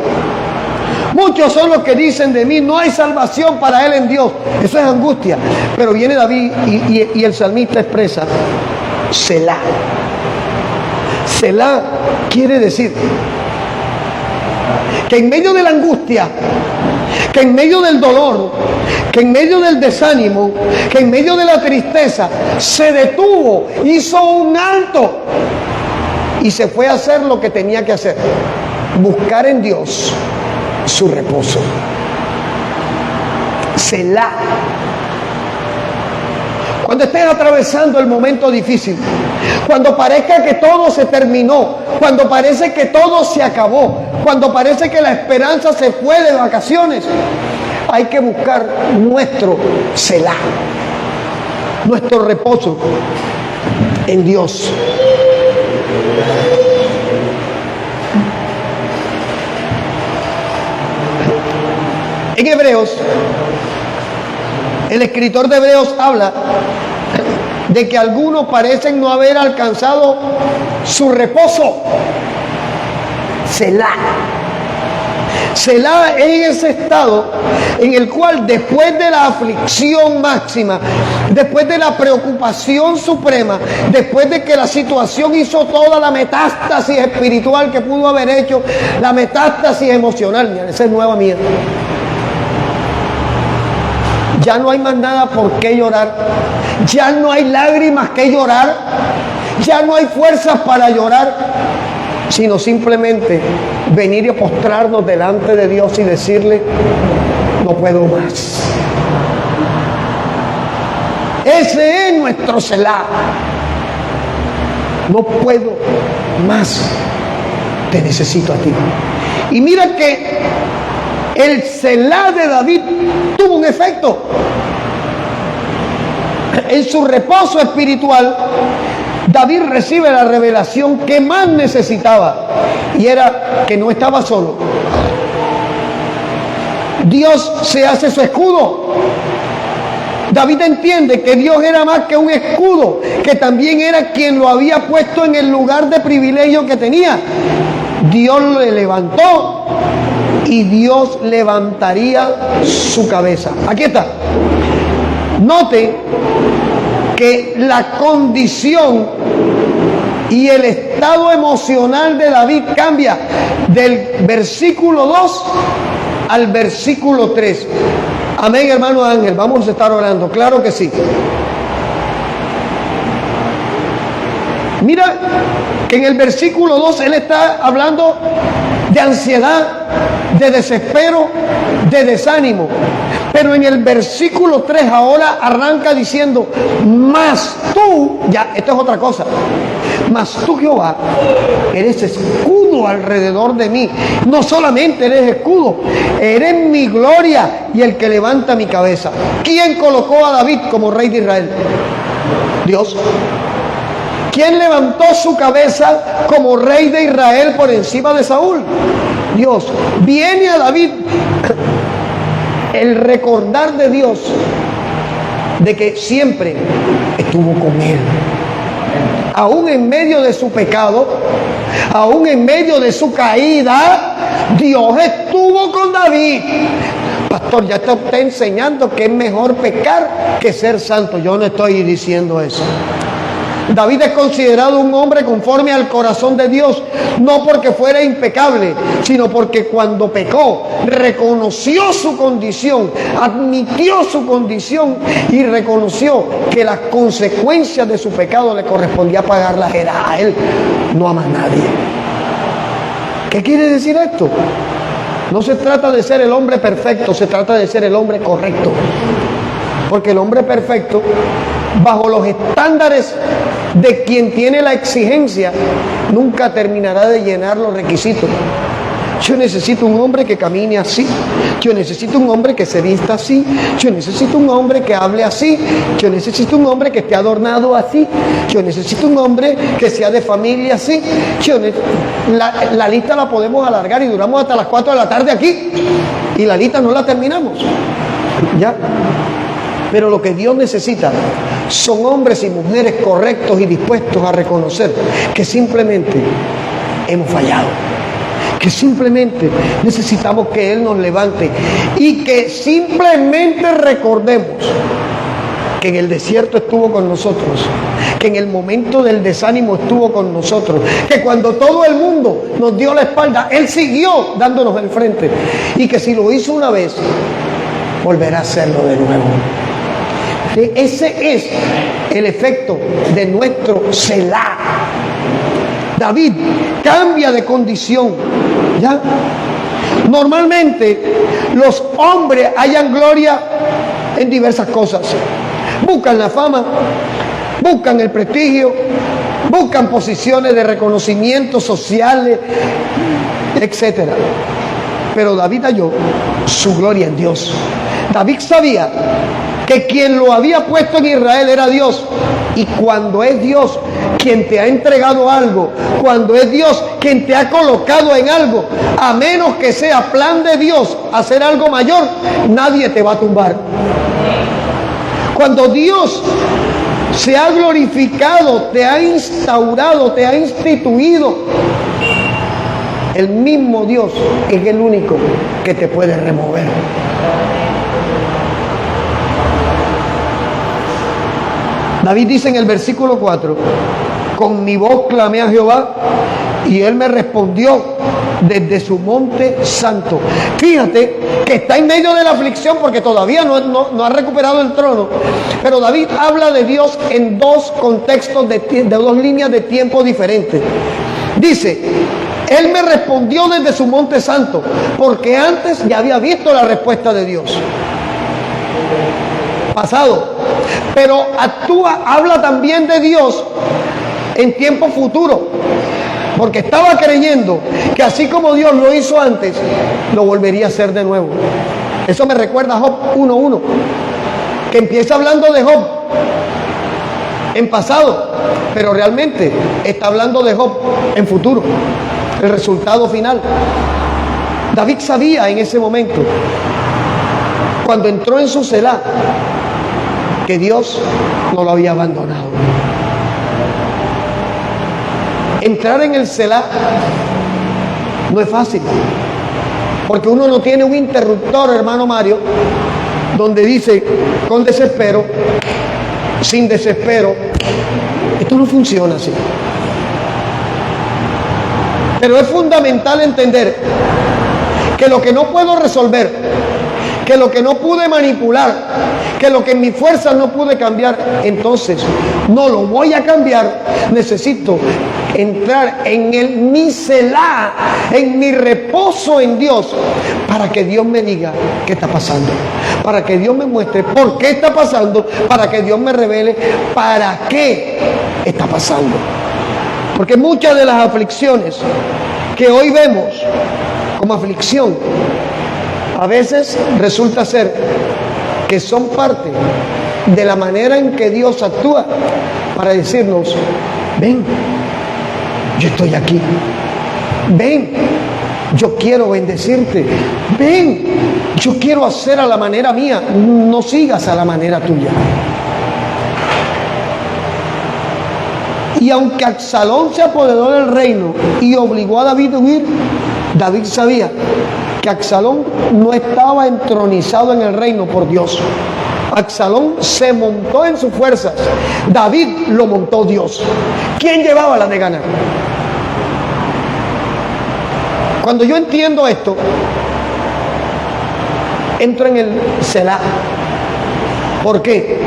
Muchos son los que dicen de mí, no hay salvación para él en Dios. Eso es angustia. Pero viene David y el salmista expresa Selah. Selah quiere decir que en medio de la angustia, que en medio del dolor, que en medio del desánimo, que en medio de la tristeza, se detuvo, hizo un alto y se fue a hacer lo que tenía que hacer: buscar en Dios su reposo. Selah. Cuando estés atravesando el momento difícil, cuando parezca que todo se terminó, cuando parece que todo se acabó, cuando parece que la esperanza se fue de vacaciones, hay que buscar nuestro Selah, nuestro reposo en Dios. En Hebreos, el escritor de Hebreos habla de que algunos parecen no haber alcanzado su reposo. Selah. Selah es ese estado en el cual después de la aflicción máxima, después de la preocupación suprema, después de que la situación hizo toda la metástasis espiritual que pudo haber hecho, la metástasis emocional, mira, esa es nueva mía. Ya no hay más nada por qué llorar, ya no hay lágrimas que llorar, ya no hay fuerzas para llorar, sino simplemente venir y postrarnos delante de Dios y decirle, no puedo más. Ese es nuestro Selah. No puedo más, te necesito a ti. Y mira que el Selah de David tuvo un efecto. En su reposo espiritual, David recibe la revelación que más necesitaba, y era que no estaba solo. Dios se hace su escudo. David entiende que Dios era más que un escudo, que también era quien lo había puesto en el lugar de privilegio que tenía. Dios le levantó y Dios levantaría su cabeza. Aquí está. Note que la condición y el estado emocional de David cambia del versículo 2 al versículo 3. Amén, hermano Ángel, vamos a estar orando, claro que sí. Mira que en el versículo 2 él está hablando de ansiedad, de desespero, de desánimo. Pero en el versículo 3 ahora arranca diciendo, mas tú, ya, esto es otra cosa, mas tú, Jehová, eres escudo alrededor de mí. No solamente eres escudo, eres mi gloria y el que levanta mi cabeza. ¿Quién colocó a David como rey de Israel? Dios. ¿Quién levantó su cabeza como rey de Israel por encima de Saúl? Dios. Viene a David el recordar de Dios de que siempre estuvo con él. Aún en medio de su pecado, aún en medio de su caída, Dios estuvo con David. Pastor, ya está usted enseñando que es mejor pecar que ser santo. Yo no estoy diciendo eso. David es considerado un hombre conforme al corazón de Dios, no porque fuera impecable, sino porque cuando pecó, reconoció su condición, admitió su condición y reconoció que las consecuencias de su pecado le correspondía pagarlas era a él, no a más nadie. ¿Qué quiere decir esto? No se trata de ser el hombre perfecto, se trata de ser el hombre correcto. Porque el hombre perfecto, bajo los estándares de quien tiene la exigencia, nunca terminará de llenar los requisitos. Yo necesito un hombre que camine así, yo necesito un hombre que se vista así, yo necesito un hombre que hable así, yo necesito un hombre que esté adornado así, yo necesito un hombre que sea de familia así. La lista la podemos alargar y duramos hasta las 4 de la tarde aquí y la lista no la terminamos. ¿Ya? Pero lo que Dios necesita son hombres y mujeres correctos y dispuestos a reconocer que simplemente hemos fallado, que simplemente necesitamos que Él nos levante y que simplemente recordemos que en el desierto estuvo con nosotros, que en el momento del desánimo estuvo con nosotros, que cuando todo el mundo nos dio la espalda, Él siguió dándonos el frente, y que si lo hizo una vez, volverá a hacerlo de nuevo. Ese es el efecto de nuestro Selah. David cambia de condición, ¿ya? Normalmente los hombres hallan gloria en diversas cosas. Buscan la fama, buscan el prestigio, buscan posiciones de reconocimiento sociales, etc. Pero David halló su gloria en Dios. David sabía que quien lo había puesto en Israel era Dios. Y cuando es Dios quien te ha entregado algo, cuando es Dios quien te ha colocado en algo, a menos que sea plan de Dios hacer algo mayor, nadie te va a tumbar. Cuando Dios se ha glorificado, te ha instaurado, te ha instituido el mismo Dios es el único que te puede remover. David dice en el versículo 4, con mi voz clamé a Jehová y él me respondió desde su monte santo. Fíjate que está en medio de la aflicción porque todavía no ha recuperado el trono, pero David habla de Dios en dos contextos de dos líneas de tiempo diferentes. Dice, él me respondió desde su monte santo, porque antes ya había visto la respuesta de Dios. Pasado. Pero habla también de Dios en tiempo futuro, porque estaba creyendo que así como Dios lo hizo antes, lo volvería a hacer de nuevo. Eso me recuerda a Job 1:1, que empieza hablando de Job en pasado, pero realmente está hablando de Job en futuro, el resultado final. David sabía en ese momento, cuando entró en su Selá, que Dios no lo había abandonado. Entrar en el Selá no es fácil, porque uno no tiene un interruptor, hermano Mario, donde dice con desespero, sin desespero. Esto no funciona así. Pero es fundamental entender que lo que no puedo resolver, que lo que no pude manipular, que lo que en mi fuerza no pude cambiar, entonces no lo voy a cambiar. Necesito entrar en mi Selá, en mi reposo en Dios, para que Dios me diga qué está pasando, para que Dios me muestre por qué está pasando, para que Dios me revele para qué está pasando. Porque muchas de las aflicciones que hoy vemos como aflicción, a veces resulta ser que son parte de la manera en que Dios actúa para decirnos, ven, yo estoy aquí, ven, yo quiero bendecirte, ven, yo quiero hacer a la manera mía, no sigas a la manera tuya. Y aunque Absalón se apoderó del reino y obligó a David a huir, David sabía que Absalón no estaba entronizado en el reino por Dios. Absalón se montó en sus fuerzas, David lo montó Dios. ¿Quién llevaba la de ganar? Cuando yo entiendo esto, entro en el Selá. ¿Por qué?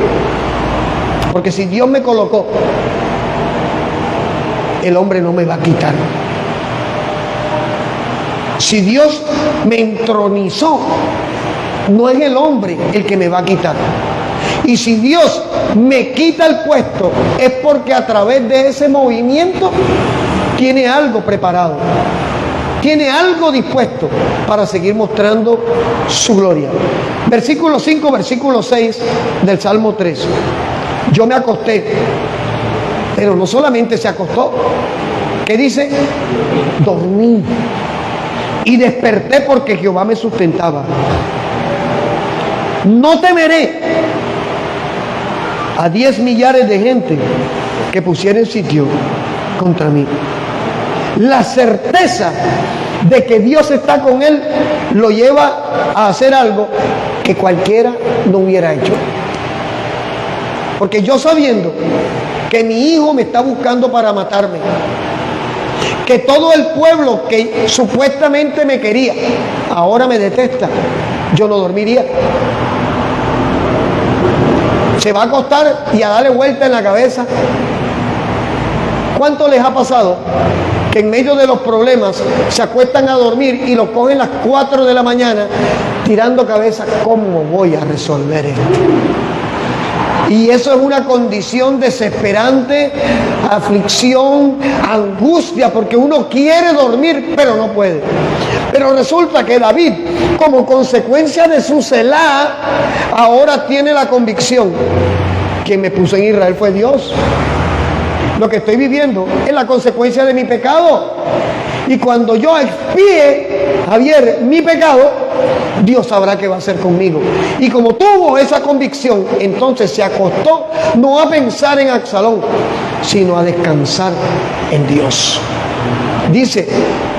Porque si Dios me colocó, el hombre no me va a quitar. Si Dios me entronizó, no es el hombre el que me va a quitar. Y si Dios me quita el puesto, es porque a través de ese movimiento tiene algo preparado, tiene algo dispuesto para seguir mostrando su gloria. Versículo 5, versículo 6 del Salmo 3. Yo me acosté, pero no solamente se acostó. ¿Qué dice? Dormí y desperté porque Jehová me sustentaba. No temeré a 10 millares de gente que pusieren sitio contra mí. La certeza de que Dios está con él lo lleva a hacer algo que cualquiera no hubiera hecho. Porque yo, sabiendo que mi hijo me está buscando para matarme, que todo el pueblo que supuestamente me quería ahora me detesta, yo no dormiría. Se va a acostar y a darle vuelta en la cabeza. ¿Cuánto les ha pasado que en medio de los problemas se acuestan a dormir y los cogen a las 4 de la mañana tirando cabeza? ¿Cómo voy a resolver esto? Y eso es una condición desesperante, aflicción, angustia, porque uno quiere dormir, pero no puede. Pero resulta que David, como consecuencia de su Selá, ahora tiene la convicción: quien me puso en Israel fue Dios. Lo que estoy viviendo es la consecuencia de mi pecado. Y cuando yo expíe, Javier, mi pecado, Dios sabrá qué va a hacer conmigo. Y como tuvo esa convicción, entonces se acostó no a pensar en Absalón, sino a descansar en Dios. Dice,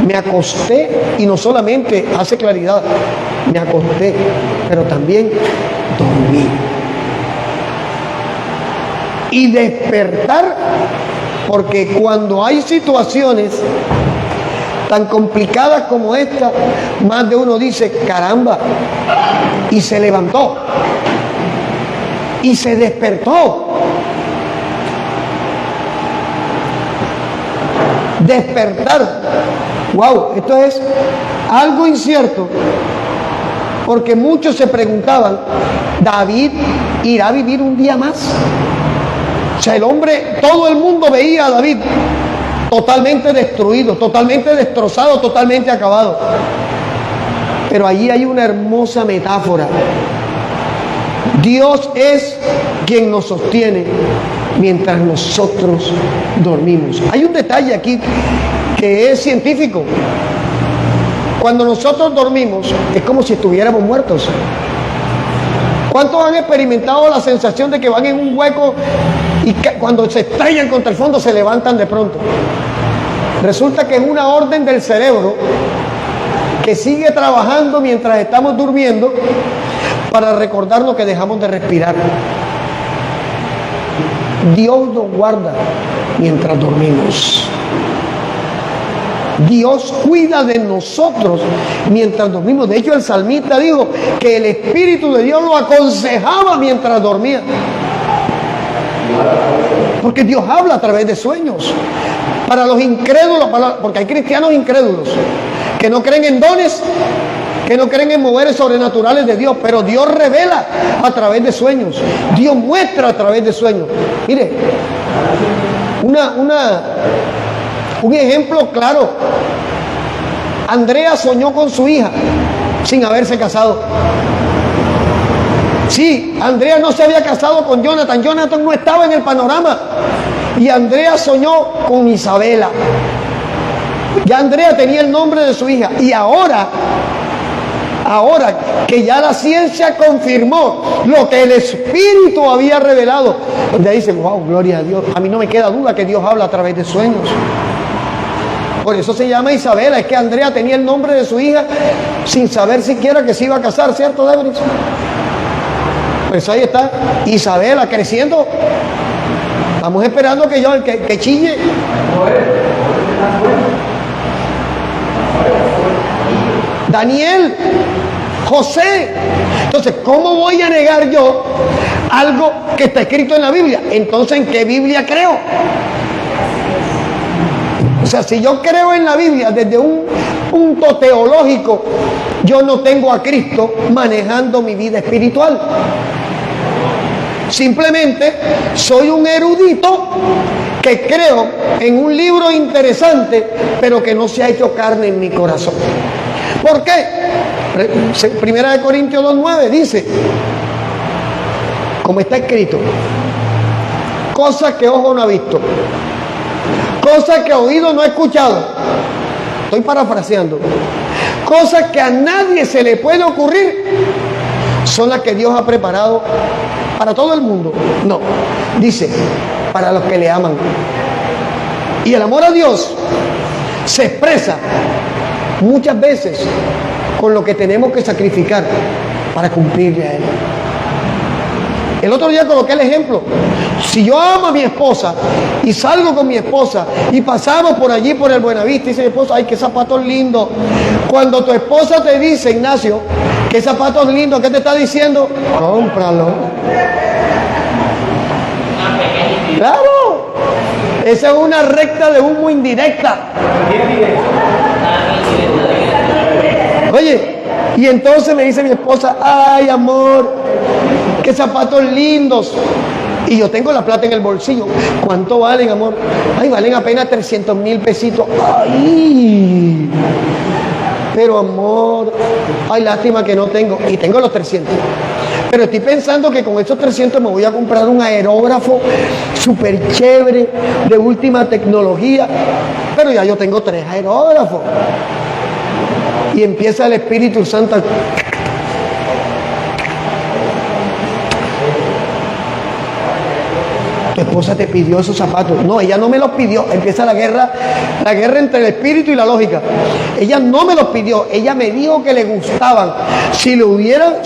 me acosté, y no solamente hace claridad, me acosté, pero también dormí. Y despertar, porque cuando hay situaciones tan complicadas como esta, más de uno dice, caramba, y se levantó, y se despertó. Despertar, wow, esto es algo incierto, porque muchos se preguntaban, ¿David irá a vivir un día más? O sea, el hombre, todo el mundo veía a David totalmente destruido, totalmente destrozado, totalmente acabado. Pero allí hay una hermosa metáfora. Dios es quien nos sostiene mientras nosotros dormimos. Hay un detalle aquí que es científico. Cuando nosotros dormimos, es como si estuviéramos muertos. ¿Cuántos han experimentado la sensación de que van en un hueco y que cuando se estrellan contra el fondo se levantan de pronto? Resulta que es una orden del cerebro que sigue trabajando mientras estamos durmiendo para recordarnos que dejamos de respirar. Dios nos guarda mientras dormimos. Dios cuida de nosotros mientras dormimos. De hecho, el salmista dijo que el Espíritu de Dios lo aconsejaba mientras dormía. Porque Dios habla a través de sueños. Para los incrédulos, porque hay cristianos incrédulos que no creen en dones, que no creen en moveres sobrenaturales de Dios, pero Dios revela a través de sueños. Dios muestra a través de sueños. Mire, un ejemplo claro. Andrea soñó con su hija sin haberse casado. Sí, Andrea no se había casado con Jonathan. Jonathan no estaba en el panorama. Y Andrea soñó con Isabela. Ya Andrea tenía el nombre de su hija. Y ahora que ya la ciencia confirmó lo que el Espíritu había revelado, donde dice, wow, gloria a Dios. A mí no me queda duda que Dios habla a través de sueños. Por eso se llama Isabela. Es que Andrea tenía el nombre de su hija sin saber siquiera que se iba a casar, ¿cierto, Debris? Pues ahí está Isabela creciendo. Estamos esperando que chille. Daniel, José. Entonces, ¿cómo voy a negar yo algo que está escrito en la Biblia? Entonces, ¿en qué Biblia creo? O sea, si yo creo en la Biblia desde un punto teológico, yo no tengo a Cristo manejando mi vida espiritual. Simplemente soy un erudito que creo en un libro interesante, pero que no se ha hecho carne en mi corazón. ¿Por qué? Primera de Corintios 2:9 dice, como está escrito, cosas que ojo no ha visto, cosas que oído no ha escuchado. Estoy parafraseando. Cosas que a nadie se le puede ocurrir son las que Dios ha preparado para todo el mundo. No, dice, para los que le aman. Y el amor a Dios se expresa muchas veces con lo que tenemos que sacrificar para cumplirle a Él. El otro día coloqué el ejemplo. Si yo amo a mi esposa y salgo con mi esposa y pasamos por allí por el Buenavista y dice mi esposa, ay, qué zapatos lindos. Cuando tu esposa te dice, Ignacio, qué zapatos lindos, ¿qué te está diciendo? Cómpralo. Claro. Esa es una recta de humo indirecta. Oye, y entonces me dice mi esposa, ay, amor, qué zapatos lindos. Y yo tengo la plata en el bolsillo. ¿Cuánto valen, amor? Ay, valen apenas 300,000 pesitos. Ay, pero amor, ay, lástima que no tengo. Y tengo los 300. Pero estoy pensando que con esos 300 me voy a comprar un aerógrafo súper chévere, de última tecnología. Pero ya yo tengo 3 aerógrafos. Y empieza el Espíritu Santo. esposa te pidió esos zapatos. No, ella no me los pidió. Empieza la guerra entre el espíritu y la lógica. Ella no me los pidió, ella me dijo que le gustaban. Si me hubiera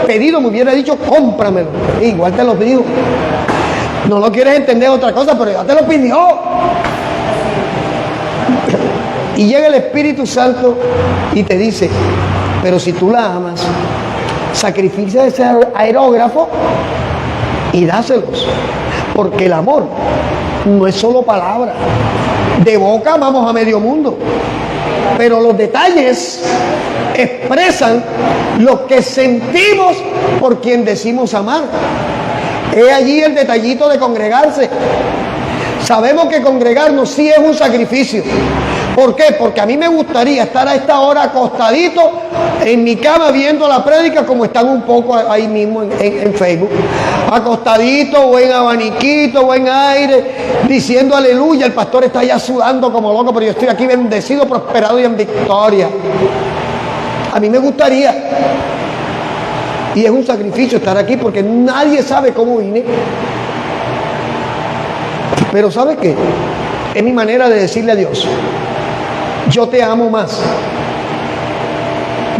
pedido, me hubiera dicho, cómpramelo. Igual te los digo. No lo quieres entender otra cosa, pero ya te lo pidió. Y llega el Espíritu Santo y te dice, pero si tú la amas, sacrifica ese aerógrafo y dáselos. Porque el amor no es solo palabra. De boca amamos a medio mundo, pero los detalles expresan lo que sentimos por quien decimos amar. Es allí el detallito de congregarse. Sabemos que congregarnos sí es un sacrificio. ¿Por qué? Porque a mí me gustaría estar a esta hora acostadito en mi cama viendo la prédica como están un poco ahí mismo en Facebook. Acostadito o en abaniquito o en aire diciendo aleluya. El pastor está allá sudando como loco, pero yo estoy aquí bendecido, prosperado y en victoria. A mí me gustaría. Y es un sacrificio estar aquí porque nadie sabe cómo vine. Pero ¿sabe qué? Es mi manera de decirle a Dios, yo te amo más.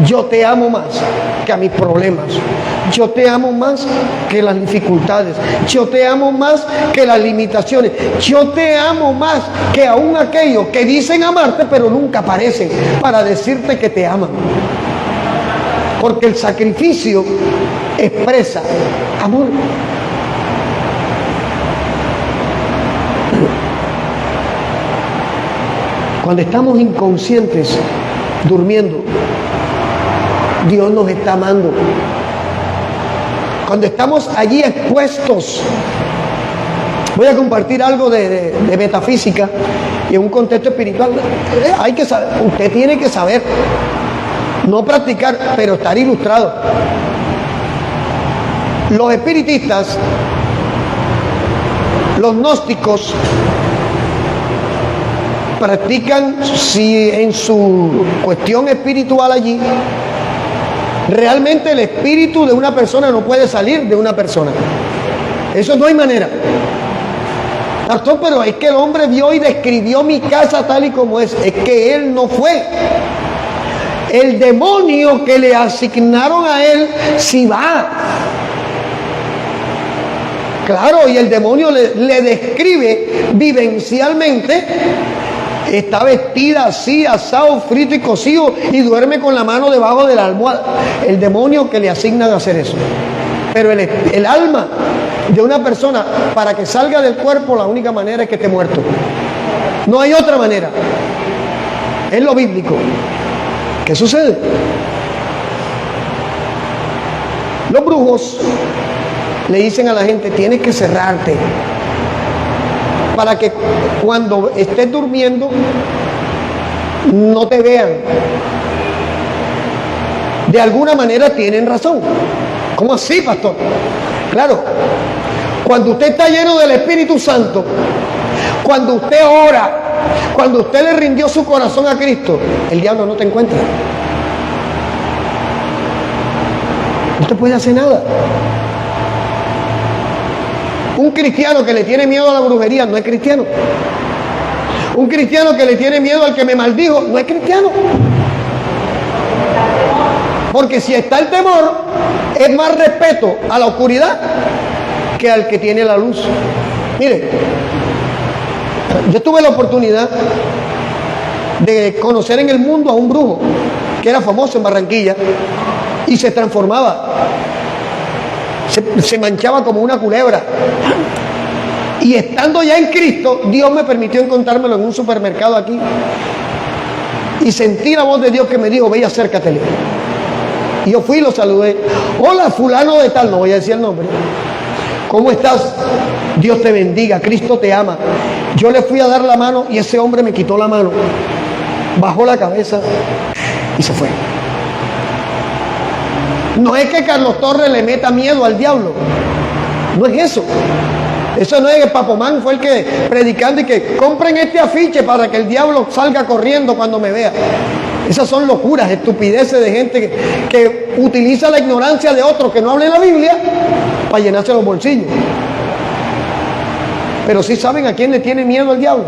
Yo te amo más que a mis problemas. Yo te amo más que las dificultades. Yo te amo más que las limitaciones. Yo te amo más que aún aquellos que dicen amarte pero nunca aparecen para decirte que te aman. Porque el sacrificio expresa amor. Cuando estamos inconscientes, durmiendo, Dios nos está amando. Cuando estamos allí expuestos, voy a compartir algo de metafísica y en un contexto espiritual. Hay que saber, usted tiene que saber, no practicar, pero estar ilustrado. Los espiritistas, los gnósticos, practican si en su cuestión espiritual allí, realmente el espíritu de una persona no puede salir de una persona. Eso no hay manera. Pastor, pero es que el hombre vio y describió mi casa tal y como es. Es que él no fue. El demonio que le asignaron a él sí va. Claro, y el demonio le describe vivencialmente. Está vestida así, asado, frito y cocido y duerme con la mano debajo de la almohada. El demonio que le asignan a hacer eso. Pero el alma de una persona, para que salga del cuerpo, la única manera es que esté muerto. No hay otra manera. Es lo bíblico. ¿Qué sucede? Los brujos le dicen a la gente, tienes que cerrarte para que cuando estés durmiendo no te vean. De alguna manera tienen razón. ¿Cómo así, pastor? Claro, cuando usted está lleno del Espíritu Santo, cuando usted ora, cuando usted le rindió su corazón a Cristo, el diablo no te encuentra. No te puede hacer nada. Un cristiano que le tiene miedo a la brujería no es cristiano. Un cristiano que le tiene miedo al que me maldijo no es cristiano. Porque si está el temor, es más respeto a la oscuridad que al que tiene la luz. Mire, yo tuve la oportunidad de conocer en el mundo a un brujo que era famoso en Barranquilla y se transformaba. Se manchaba como una culebra. Y estando ya en Cristo, Dios me permitió encontrármelo en un supermercado aquí. Y sentí la voz de Dios que me dijo, ve y acércatele. Y yo fui y lo saludé. Hola, fulano de tal, no voy a decir el nombre. ¿Cómo estás? Dios te bendiga, Cristo te ama. Yo le fui a dar la mano y ese hombre me quitó la mano. Bajó la cabeza y se fue. No es que Carlos Torres le meta miedo al diablo. No es eso. Eso no es que Papomán fue el que predicando y que compren este afiche para que el diablo salga corriendo cuando me vea. Esas son locuras, estupideces de gente que utiliza la ignorancia de otros que no hablan la Biblia para llenarse los bolsillos. Pero sí saben a quién le tiene miedo el diablo.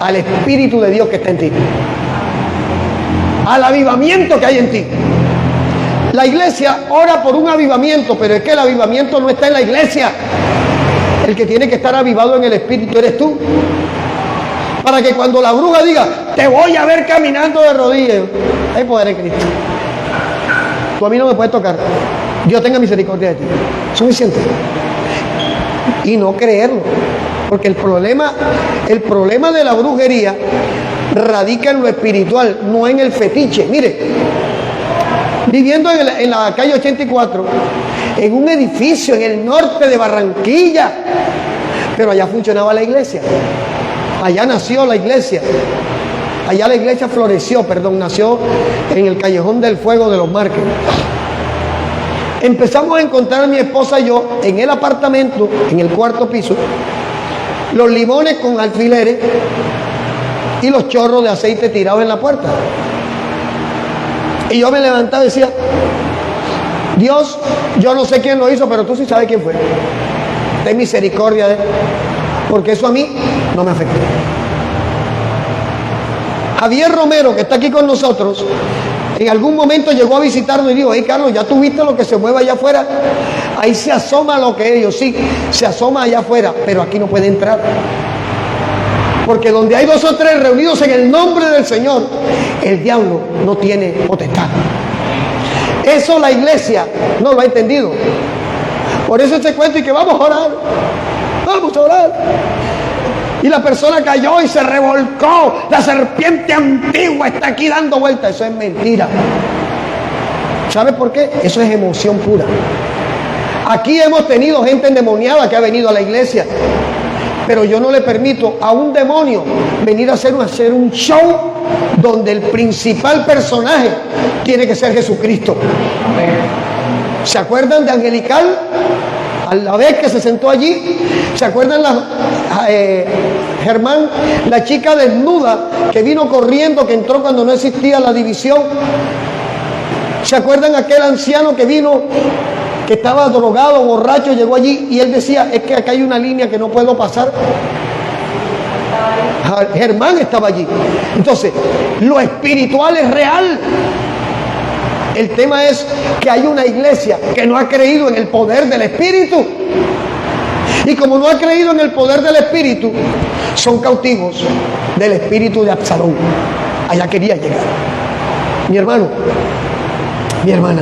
Al Espíritu de Dios que está en ti. Al avivamiento que hay en ti. La iglesia ora por un avivamiento, pero es que el avivamiento no está en la iglesia. El que tiene que estar avivado en el Espíritu eres tú. Para que cuando la bruja diga, te voy a ver caminando de rodillas, hay poder en Cristo. Tú a mí no me puedes tocar. Dios tenga misericordia de ti. Suficiente. Y no creerlo. Porque el problema de la brujería radica en lo espiritual, no en el fetiche. Mire, viviendo en la calle 84, en un edificio en el norte de Barranquilla, pero allá funcionaba la iglesia. Allá nació la iglesia. Allá la iglesia nació en el Callejón del Fuego de los Márquez. Empezamos a encontrar a mi esposa y yo en el apartamento, en el cuarto piso, los limones con alfileres y los chorros de aceite tirados en la puerta. Y yo me levantaba y decía, Dios, yo no sé quién lo hizo, pero tú sí sabes quién fue. Ten misericordia de él, porque eso a mí no me afecta. Javier Romero, que está aquí con nosotros, en algún momento llegó a visitarnos y dijo, hey Carlos, ¿ya tú viste lo que se mueve allá afuera? Ahí se asoma lo que ellos, sí, se asoma allá afuera, pero aquí no puede entrar. Porque donde hay 2 o 3 reunidos en el nombre del Señor, el diablo no tiene potestad. Eso la iglesia no lo ha entendido. Por eso se cuenta y que vamos a orar. Vamos a orar. Y la persona cayó y se revolcó. La serpiente antigua está aquí dando vueltas. Eso es mentira. ¿Sabe por qué? Eso es emoción pura. Aquí hemos tenido gente endemoniada que ha venido a la iglesia. Pero yo no le permito a un demonio venir a hacer un show donde el principal personaje tiene que ser Jesucristo. ¿Se acuerdan de Angelical? A la vez que se sentó allí, ¿se acuerdan Germán, la chica desnuda que vino corriendo, que entró cuando no existía la división? ¿Se acuerdan aquel anciano que vino, que estaba drogado, borracho, llegó allí y él decía, es que acá hay una línea que no puedo pasar? Germán estaba allí. Entonces, lo espiritual es real. El tema es que hay una iglesia que no ha creído en el poder del Espíritu. Y como no ha creído en el poder del Espíritu, son cautivos del espíritu de Absalón. Allá quería llegar. Mi hermano, mi hermana,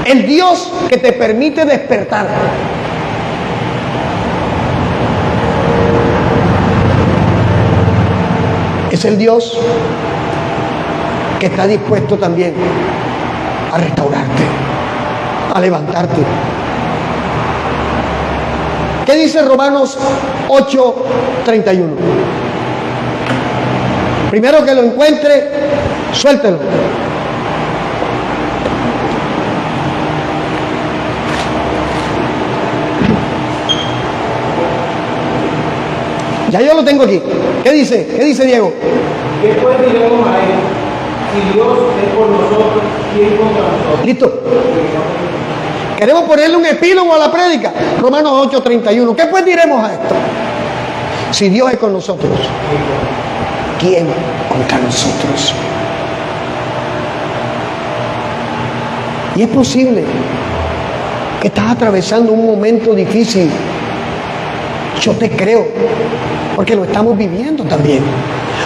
el Dios que te permite despertar es el Dios que está dispuesto también a restaurarte, a levantarte. ¿Qué dice Romanos 8:31? Primero que lo encuentre, suéltelo. Ya yo lo tengo aquí. ¿Qué dice? ¿Qué dice Diego? ¿Qué pues diremos a él? Si Dios es por nosotros, ¿quién contra nosotros? Listo. Queremos ponerle un epílogo a la prédica. Romanos 8:31. ¿Qué pues diremos a esto? Si Dios es con nosotros, ¿quién contra nosotros? Y es posible que estás atravesando un momento difícil. Yo te creo, porque lo estamos viviendo también.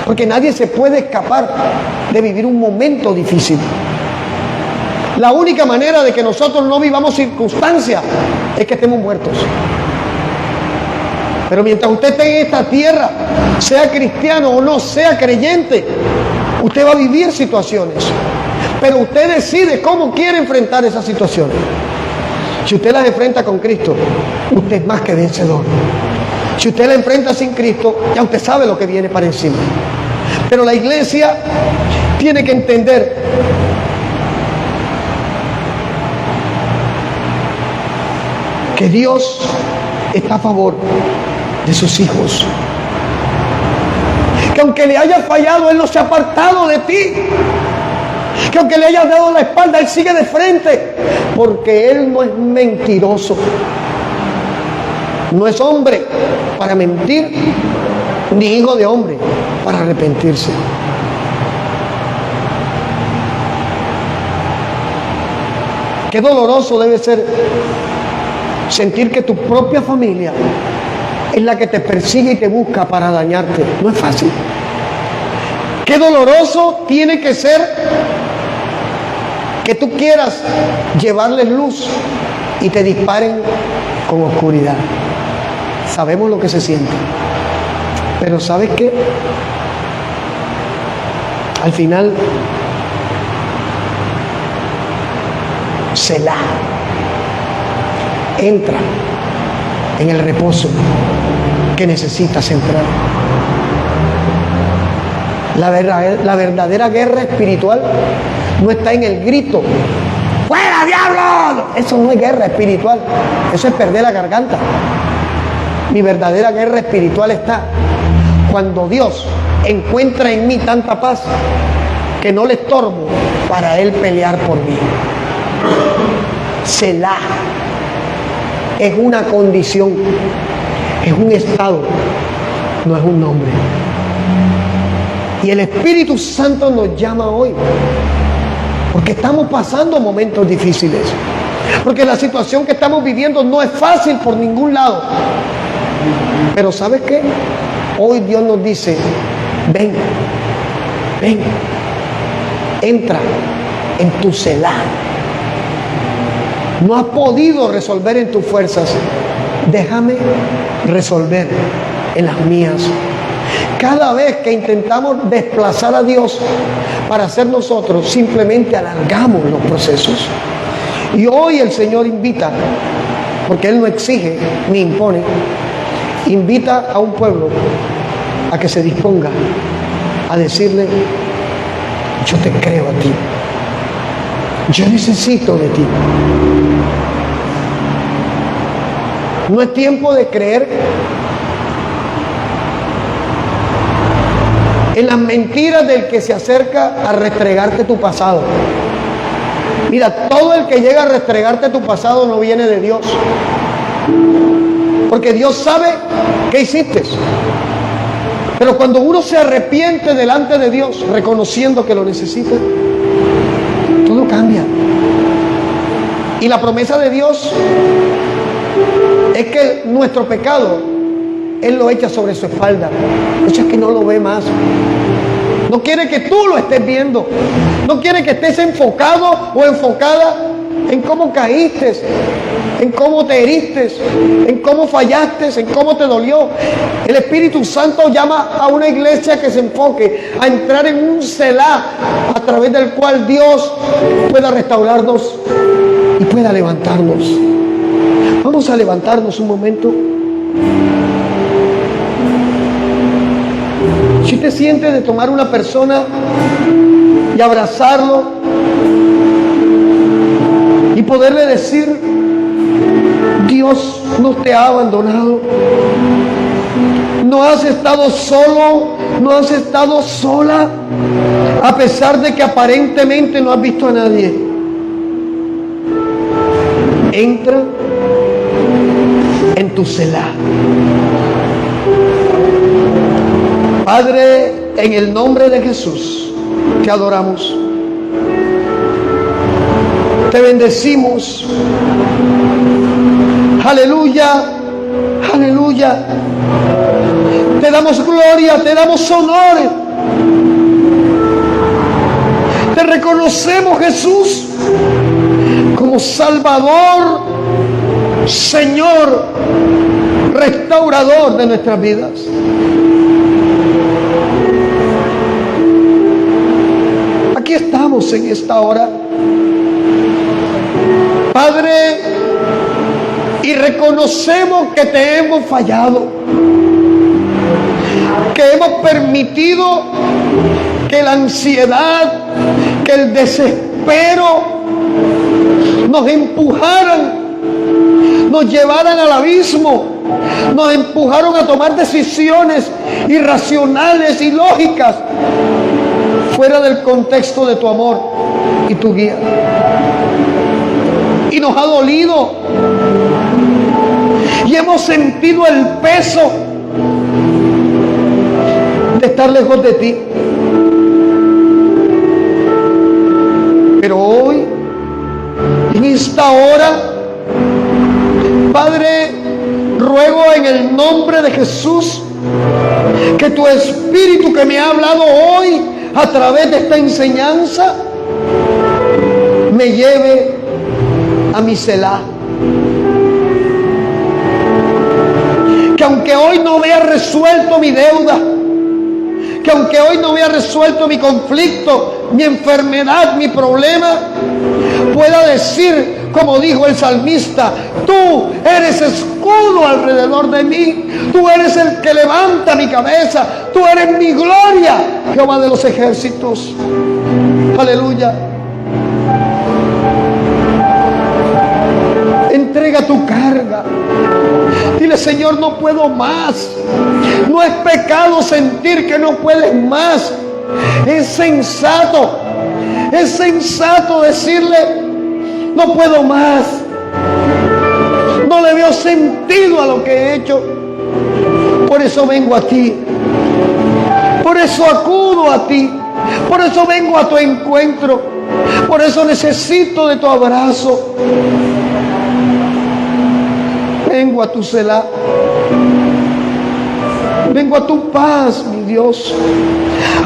Porque nadie se puede escapar de vivir un momento difícil. La única manera de que nosotros no vivamos circunstancias es que estemos muertos. Pero mientras usted esté en esta tierra, sea cristiano o no sea creyente, usted va a vivir situaciones. Pero usted decide cómo quiere enfrentar esas situaciones. Si usted las enfrenta con Cristo, usted es más que vencedor. Si usted la enfrenta sin Cristo, ya usted sabe lo que viene para encima. Pero la iglesia tiene que entender que Dios está a favor de sus hijos. Que aunque le haya fallado, Él no se ha apartado de ti. Que aunque le hayas dado la espalda, Él sigue de frente. Porque Él no es mentiroso. No es hombre para mentir, ni hijo de hombre para arrepentirse. Qué doloroso debe ser sentir que tu propia familia es la que te persigue y te busca para dañarte. No es fácil. Qué doloroso tiene que ser que tú quieras llevarles luz y te disparen con oscuridad. Sabemos lo que se siente. Pero ¿sabes qué? Al final, Selah, entra en el reposo que necesitas entrar. La verdadera guerra espiritual no está en el grito: ¡fuera, diablo! Eso no es guerra espiritual, eso es perder la garganta. Mi verdadera guerra espiritual está cuando Dios encuentra en mí tanta paz que no le estorbo para Él pelear por mí. Selah es una condición, es un estado, no es un nombre. Y el Espíritu Santo nos llama hoy, porque estamos pasando momentos difíciles, porque la situación que estamos viviendo no es fácil por ningún lado. Pero ¿sabes qué? Hoy Dios nos dice: ven, ven, entra en tu Selah. No has podido resolver en tus fuerzas, déjame resolver en las mías. Cada vez que intentamos desplazar a Dios para ser nosotros, simplemente alargamos los procesos. Y hoy el Señor invita, porque Él no exige ni impone, invita a un pueblo a que se disponga a decirle: yo te creo a ti, yo necesito de ti. No es tiempo de creer en las mentiras del que se acerca a restregarte tu pasado. Mira, todo el que llega a restregarte tu pasado no viene de Dios, porque Dios sabe qué hiciste. Pero cuando uno se arrepiente delante de Dios, reconociendo que lo necesita, todo cambia. Y la promesa de Dios es que nuestro pecado Él lo echa sobre su espalda. Es que no lo ve más. No quiere que tú lo estés viendo. No quiere que estés enfocado o enfocada en cómo caíste, en cómo te heriste, en cómo fallaste, en cómo te dolió. El Espíritu Santo llama a una iglesia que se enfoque a entrar en un Selah a través del cual Dios pueda restaurarnos y pueda levantarnos. Vamos a levantarnos un momento. Si te sientes de tomar una persona y abrazarlo y poderle decir: Dios no te ha abandonado, no has estado solo, no has estado sola, a pesar de que aparentemente no has visto a nadie. Entra en tu Selah. Padre, en el nombre de Jesús, te adoramos, te bendecimos. Aleluya, aleluya. Te damos gloria, te damos honor. Te reconocemos, Jesús, como Salvador, Señor, restaurador de nuestras vidas. Aquí estamos en esta hora, Padre, y reconocemos que te hemos fallado, que hemos permitido que la ansiedad, que el desespero nos empujaran, nos llevaran al abismo, nos empujaron a tomar decisiones irracionales y lógicas fuera del contexto de tu amor y tu guía. Y nos ha dolido y hemos hemos sentido el peso de estar lejos de ti. Pero hoy, en esta hora, Padre, ruego en el nombre de Jesús que tu Espíritu que me ha hablado hoy a través de esta enseñanza me lleve a mi Selah. Que aunque hoy no vea resuelto mi deuda, que aunque hoy no vea resuelto mi conflicto, mi enfermedad, mi problema, pueda decir, como dijo el salmista: tú eres escudo alrededor de mí, tú eres el que levanta mi cabeza, tú eres mi gloria, Jehová de los ejércitos. Aleluya. Entrega tu carga. Dile: Señor, no puedo más. No es pecado sentir que no puedes más. Es sensato decirle: no puedo más. No le veo sentido a lo que he hecho. Por eso vengo a ti. Por eso acudo a ti. Por eso vengo a tu encuentro. Por eso necesito de tu abrazo. Vengo a tu Selah. Vengo a tu paz, mi Dios.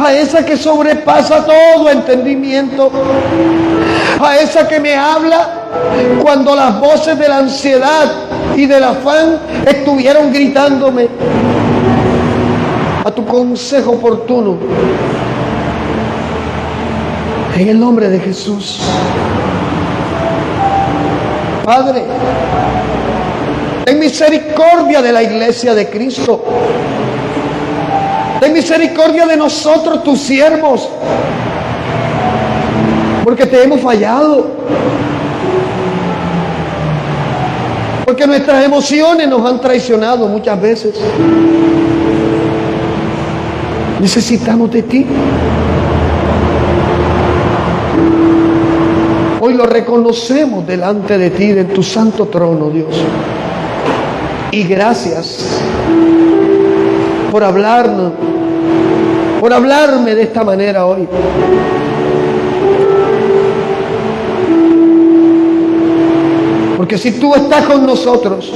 A esa que sobrepasa todo entendimiento. A esa que me habla cuando las voces de la ansiedad y del afán estuvieron gritándome. A tu consejo oportuno. En el nombre de Jesús. Padre, ten misericordia de la iglesia de Cristo. Ten misericordia de nosotros, tus siervos, porque te hemos fallado, porque nuestras emociones nos han traicionado muchas veces. Necesitamos de ti. Hoy lo reconocemos delante de ti, de tu santo trono, Dios. Y gracias por hablarnos, por hablarme de esta manera hoy. Porque si tú estás con nosotros,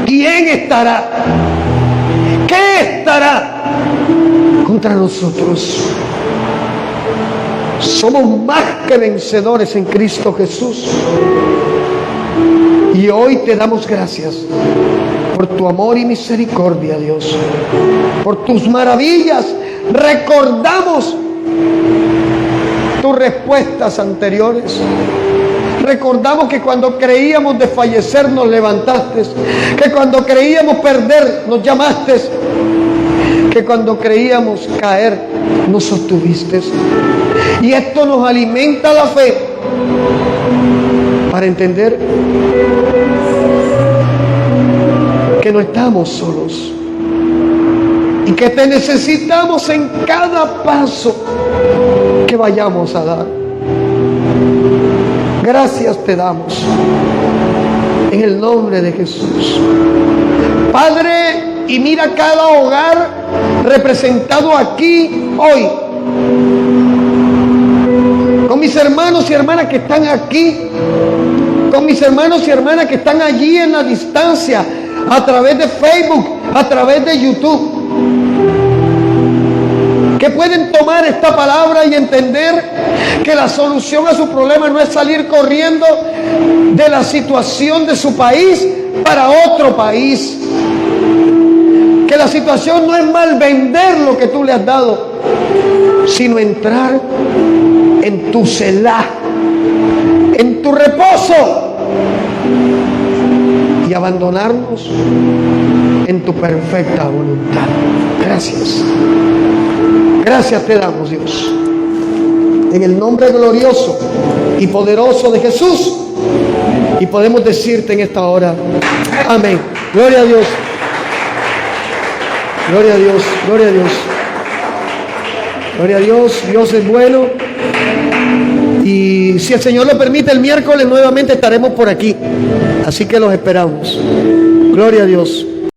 ¿quién estará? ¿Qué estará contra nosotros? Somos más que vencedores en Cristo Jesús. Y hoy te damos gracias por tu amor y misericordia, Dios, por tus maravillas. Recordamos tus respuestas anteriores. Recordamos que cuando creíamos desfallecer nos levantaste, que cuando creíamos perder nos llamaste, que cuando creíamos caer nos sostuviste. Y esto nos alimenta la fe para entender que no estamos solos y que te necesitamos en cada paso que vayamos a dar. Gracias te damos en el nombre de Jesús. Padre, y mira cada hogar representado aquí hoy, con mis hermanos y hermanas que están aquí, con mis hermanos y hermanas que están allí en la distancia, a través de Facebook, a través de YouTube, que pueden tomar esta palabra y entender que la solución a su problema no es salir corriendo de la situación de su país para otro país, que la situación no es mal vender lo que tú le has dado, sino entrar en tu Selah, en tu reposo, y abandonarnos en tu perfecta voluntad. Gracias. Gracias te damos, Dios. En el nombre glorioso y poderoso de Jesús. Y podemos decirte en esta hora: amén. Gloria a Dios. Gloria a Dios. Gloria a Dios. Gloria a Dios. Dios es bueno. Y si el Señor lo permite, el miércoles nuevamente estaremos por aquí. Así que los esperamos. Gloria a Dios.